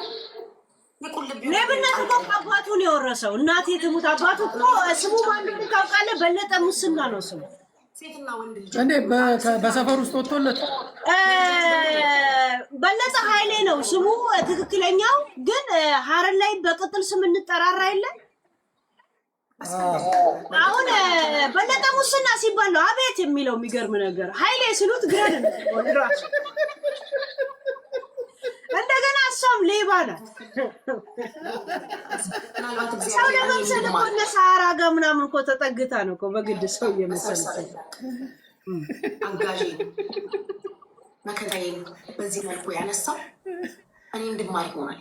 ሌብነት እኮ አባቱ ነው የወረሰው። እናቴ ትሙት አባቱ እኮ ስሙ ማን እንደሆነ ታውቃለህ? በለጠ ሙስና ነው ስሙ። እንዴ በሰፈር ውስጥ ወጥቶለት በለጠ ኃይሌ ነው ስሙ ትክክለኛው። ግን ሀረር ላይ በቅጥል ስም እንጠራራ የለ። አሁን በለጠ ሙስና ሲባል ነው አቤት የሚለው። የሚገርም ነገር ኃይሌ ሲሉት ግረድ ነው ራሱ። እንደገና እሷም ሌባ ናት። ሰው ለመምሰል እኮ እነ ሳራ ጋር ምናምን እኮ ተጠግታ ነው እኮ በግድ ሰው እየመሰለች አጋዥ መከታዬ በዚህ መልኩ ያነሳው እኔ እንድማር ይሆናል።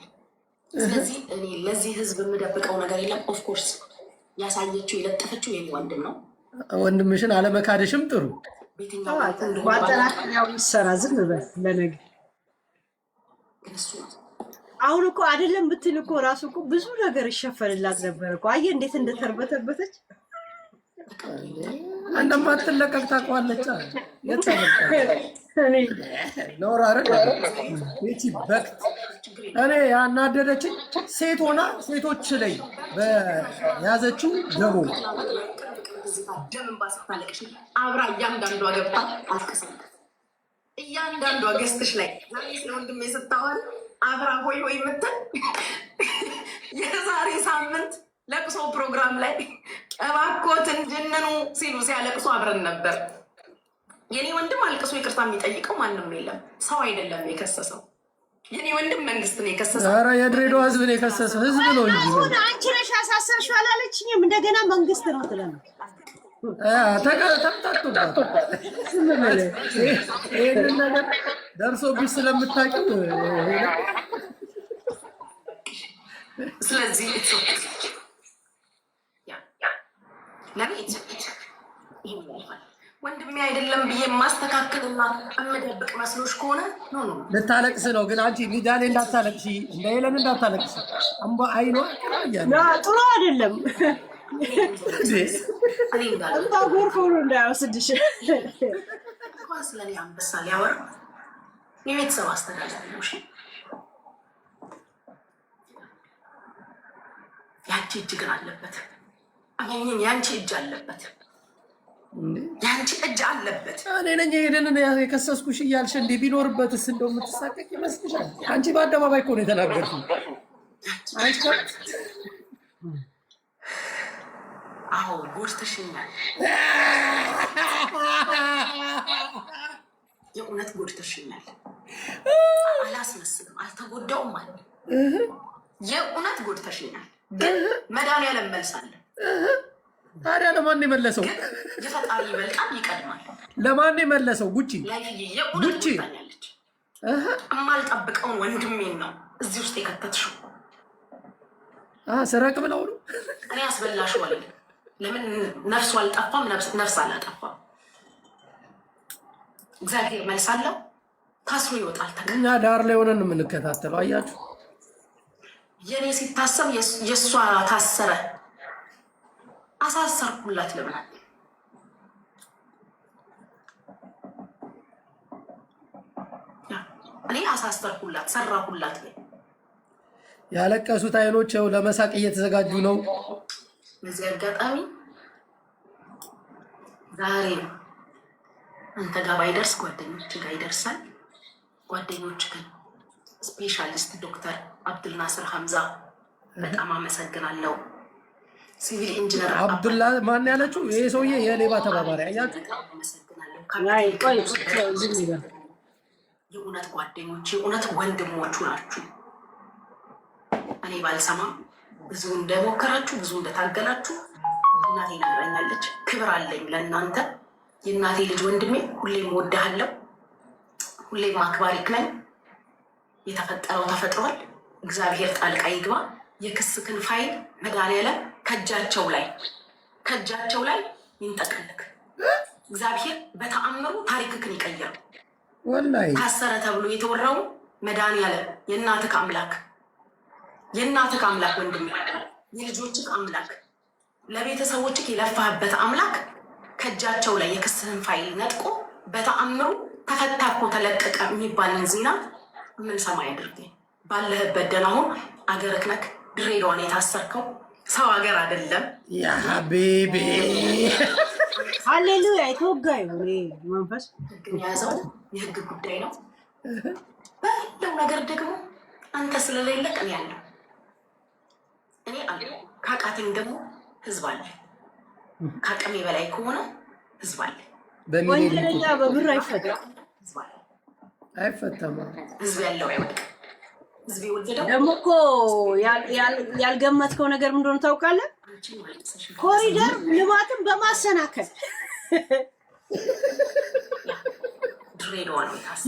ስለዚህ እኔ ለዚህ ህዝብ የምደብቀው ነገር የለም። ኦፍኮርስ ያሳየችው የለጠፈችው የኔ ወንድም ነው። ወንድምሽን አለመካደሽም ጥሩ። ማጠናከሪያው ይሰራ ዝም በል ለነገ። አሁን እኮ አይደለም ብትል እኮ ራሱ እኮ ብዙ ነገር ይሸፈንላት ነበር እኮ። አየህ እንዴት እንደተርበተበተች። እንደማትለቀቅ ታውቀዋለች። እኔ ያናደደችኝ ሴት ሆና ሴቶች ላይ በያዘችው ደቦ አብራ እያንዳንዷ ገብታ አልቅሰናል። እያንዳንዷ ገስትሽ ላይ ስለ ወንድሜ ስታወሪ አብራ ሆይ ሆይ የምትል የዛሬ ሳምንት ለቅሶ ፕሮግራም ላይ እባክዎትን ጅንኑ ሲሉ ሲያለቅሱ አብረን ነበር። የኔ ወንድም አልቅሶ ይቅርታ የሚጠይቀው ማንም የለም። ሰው አይደለም የከሰሰው። የኔ ወንድም መንግስት ነው የከሰሰው። ኧረ የድሬዳዋ ህዝብ ነው የከሰሰው። ህዝብ ነው እንጂ አንቺ ነሽ ያሳሰርሽው አላለችኝም። እንደገና መንግስት ነው ትለናል። ተምታቱባት ይህንን ነገር ደርሶብሽ ስለምታውቂው ስለዚህ ለቤት ወንድሜ አይደለም ብዬ ማስተካከልና እምደብቅ መስሎሽ ከሆነ ልታለቅስ ነው። ግን አንቺ ሚዲያ ላይ እንዳታለቅሺ፣ እንደ ሄለን እንዳታለቅሺ። አምባ አይኗ ጥሩ አይደለም። እንባ ጎርፎ ነው እንዳይወስድሽ። እንኳን ስለኔ አንበሳ ሊያወራ የቤተሰብ አስተዳዳሪ ነው። ያንቺ እጅ ግን አለበት። አሁን ያንቺ እጅ አለበት። ያንቺ እጅ አለበት። እኔ ነኝ ሄደን የከሰስኩሽ እያልሽ እንዴ ቢኖርበትስ እንደው የምትሳቀቅ ይመስልሻል? አንቺ በአደባባይ እኮ ነው የተናገርሽው። አዎ ጎድተሽኛል። የእውነት ጎድተሽኛል። አላስመስልም፣ አልተጎዳውም ማለት የእውነት ጎድተሽኛል። ግን መድኃኒዓለም መልሳለሁ። ታዲያ ለማን የመለሰው? የፈጣሪ ይበልጣል ይቀድማል። ለማን የመለሰው? ጉቺ ጉቺ የማልጠብቀውን ወንድሜን ነው እዚህ ውስጥ የከተትሽው። ስረቅ ብለው ነው እኔ አስበላሽው አለ። ለምን ነፍሱ አልጠፋም? ነፍስ አላጠፋም። እግዚአብሔር መልሳለሁ። ታስሮ ይወጣል። እኛ ዳር ላይ ሆነን የምንከታተለው አያችሁ። የኔ ሲታሰብ የእሷ ታሰረ። አሳሰርኩላት። ለምን እኔ አሳሰርኩላት፣ ሰራሁላት። ያለቀሱት አይኖች ለመሳቅ እየተዘጋጁ ነው። በዚህ አጋጣሚ ዛሬ አንተ ጋር ባይደርስ ጓደኞች ጋር ይደርሳል። ጓደኞች ግን ስፔሻሊስት ዶክተር አብዱልናስር ሐምዛ በጣም አመሰግናለሁ። ሲቪል ኢንጂነር አብዱላ ማን ያለችው? ይሄ ሰውዬ የሌባ ተባባሪ አያችሁ። የእውነት ጓደኞች፣ የእውነት ወንድሞቹ ናችሁ። እኔ ባልሰማም ብዙ እንደሞከራችሁ፣ ብዙ እንደታገላችሁ እናቴ ነግራኛለች። ክብር አለኝ ለእናንተ። የእናቴ ልጅ ወንድሜ፣ ሁሌም ወድሃለሁ፣ ሁሌም አክባሪክ ነኝ። የተፈጠረው ተፈጥሯል። እግዚአብሔር ጣልቃ ይግባ። የክስክን ፋይል መድኃኒዓለም ከእጃቸው ላይ ይንጠቅልክ። እግዚአብሔር በተአምሩ ታሪክክን ይቀየረው። ወላሂ ታሰረ ተብሎ የተወራው መድኃኒዓለም የእናትህ አምላክ ወንድም፣ የልጆችህ አምላክ፣ ለቤተሰቦችህ የለፋህበት አምላክ ከእጃቸው ላይ የክስህን ፋይል ነጥቆ በተአምሩ ተፈታ እኮ ተለቀቀ የሚባልን ዜና የምንሰማ ያድርገኝ። ባለህበት ደህና ሁን። አገርህ ነክ ድሬዳዋን የታሰርከው ሰው ሀገር አይደለም። ያ ሀቢቢ ሃሌሉያ። የተወጋዩ መንፈስ ህግን የያዘው የህግ ጉዳይ ነው። ባለው ነገር ደግሞ አንተ ስለሌለ እኔ ያለው እኔ አለ ካቃተኝ ደግሞ ህዝብ አለ። ካቅሜ በላይ ከሆነ ህዝብ አለ። ወንጀለኛ በብር አይፈታም። አይፈታም። ህዝብ ያለው አይወድቅም። ህዝብ ይወልደው። ደግሞ እኮ ያልገመትከው ነገር ምን እንደሆነ ታውቃለህ? ኮሪደር ልማትን በማሰናከል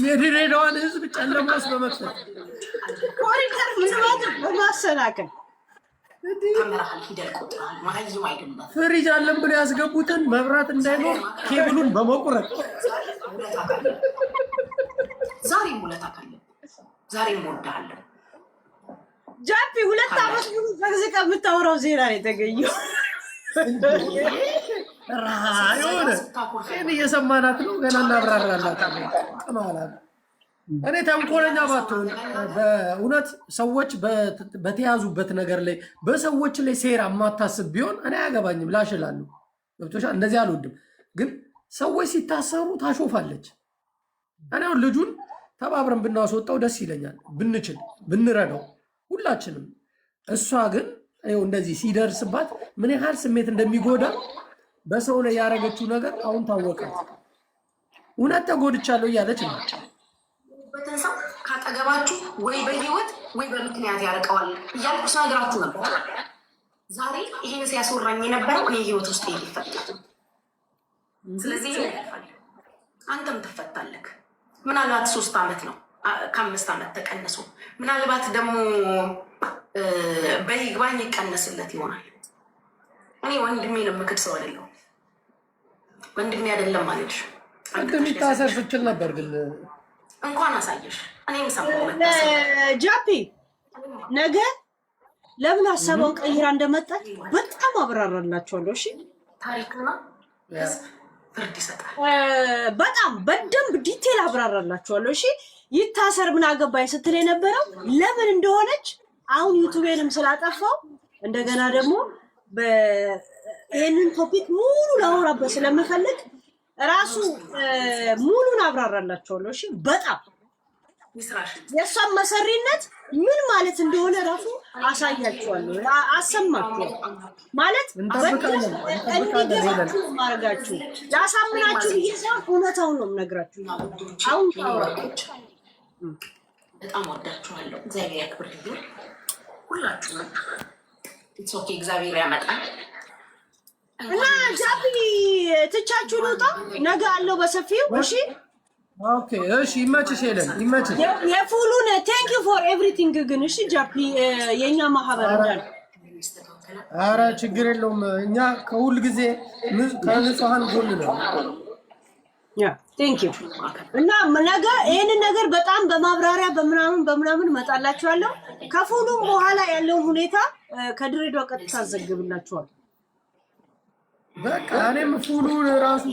የድሬዳዋን ህዝብ ጨለማ ውስጥ በመክተት ኮሪደር ልማትን በማሰናከል ፍሪጅ አለን ብለው ያስገቡትን መብራት እንዳይኖር ኬብሉን በመቁረጥ ዛሬም ውለታ ካለ ዛሬም ወዳለሁ። ጃፒ 2 ዓመት ሙሉ ዘግዝቀ የምታወራው ዜና ነው የተገኘው። ራዩን እኔ እየሰማናት ነው። ገና እናብራራላት። እኔ ተንኮለኛ ባትሆን በእውነት ሰዎች በተያዙበት ነገር ላይ በሰዎች ላይ ሴራ የማታስብ ቢሆን እኔ አያገባኝም። ላሽላለሁ። ገብቶሻል? እንደዚህ አልወድም። ግን ሰዎች ሲታሰሩ ታሾፋለች። እኔ አሁን ልጁን ተባብረን ብናስወጣው ደስ ይለኛል፣ ብንችል ብንረዳው ሁላችንም። እሷ ግን እንደዚህ ሲደርስባት ምን ያህል ስሜት እንደሚጎዳ በሰው ላይ ያደረገችው ነገር አሁን ታወቃት። እውነት ተጎድቻለሁ እያለች ነው። በተንሳው ካጠገባችሁ ወይ በህይወት ወይ በምክንያት ያርቀዋል እያልኩ ስነግራችሁ ነበር። ዛሬ ይሄን ሲያስወራኝ የነበረው እኔ ህይወት ውስጥ ይፈታል። ስለዚህ አንተም ትፈታለህ። ምናልባት 3 ዓመት ነው ከ5 ዓመት ተቀንሶ ምናልባት ደግሞ በይግባኝ ይቀነስለት ይሆናል። እኔ ወንድሜን የምክድ ሰው አይደለሁም። ወንድሜ አይደለም ማለት እንደሚታሰር ስችል ነበር። ግን እንኳን አሳየሽ። እኔም ሰማሁ ጃፒ ነገ ለምን ሀሳቧን ቀይራ እንደመጣች በጣም አብራራላችኋለሁ። እሺ ታሪክና ፍርድ ይሰጣል። በጣም በደንብ ዲቴል አብራራላችኋለሁ። እሺ ይታሰር ምን አገባኝ ስትል የነበረው ለምን እንደሆነች አሁን ዩቲዩብንም ስላጠፋው እንደገና ደግሞ ይሄንን ቶፒክ ሙሉ ላወራበት ስለምፈልግ ራሱ ሙሉን አብራራላችኋለሁ። እሺ በጣም የሷን መሰሪነት ምን ማለት እንደሆነ ራሱ አሳያችኋለሁ፣ አሰማችኋለሁ። ማለት እንዲገባችሁ ማድረጋችሁ ላሳምናችሁ ይይዛል። እውነታውን ነው የምነግራችሁ። አሁን ታውራለች። በጣም ወዳችኋለሁ። እግዚአብሔር ያክብርልኝ ሁላችሁም። ኢትስ ኦኬ። እግዚአብሔር ያመጣል እና ጃፒ ትቻችሁ ልውጣ። ነገ አለው በሰፊው። እሺ ኦኬ። እሺ ይመችሽ፣ ሄለን ይመችሽ። የፉሉን ቴንክ ዩ ፎር ኤቭሪቲንግ። ግን እሺ ጃፒ የኛ ማህበር እንዳል ኧረ ችግር የለውም። እኛ ከሁል ጊዜ ከንጹሃን ጎን ነው። ያ ቴንክ ዩ። እና ነገ ይሄንን ነገር በጣም በማብራሪያ በምናምን መጣላችኋለሁ። ከፉሉም በኋላ ያለውን ሁኔታ ከድሬዳዋ ቀጥታ አዘግብላችኋለሁ። በቃ እኔም ፉሉን ራሱ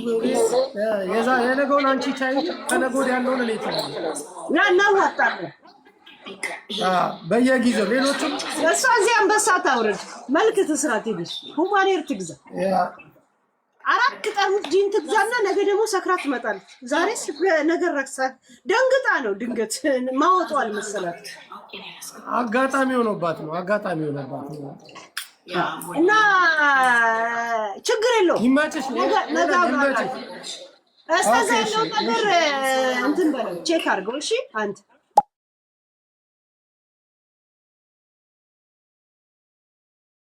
የነገውን አንቺ ቻይ፣ ከነገ ወዲያ ያለውን እኔ እችላለሁ። ያ እናዋጣለን በየጊዜው ሌሎችም እሷ እዚህ አንበሳ ታውረድ መልክ ትስራ፣ ትሄድሽ ሁማኔር ትግዛ፣ 4 ጠርሙስ ጂን ትግዛና ነገ ደግሞ ሰክራ ትመጣለች። ዛሬስ ነገር ረክሳ ደንግጣ ነው ድንገት ማወጣው አልመሰላት። አጋጣሚ ሆኖባት ነው። እና ችግር የለውም። ይመችሽ። እስከዛ ያለው ነገር እንትን በለው ቼክ አድርገው። እሺ አንተ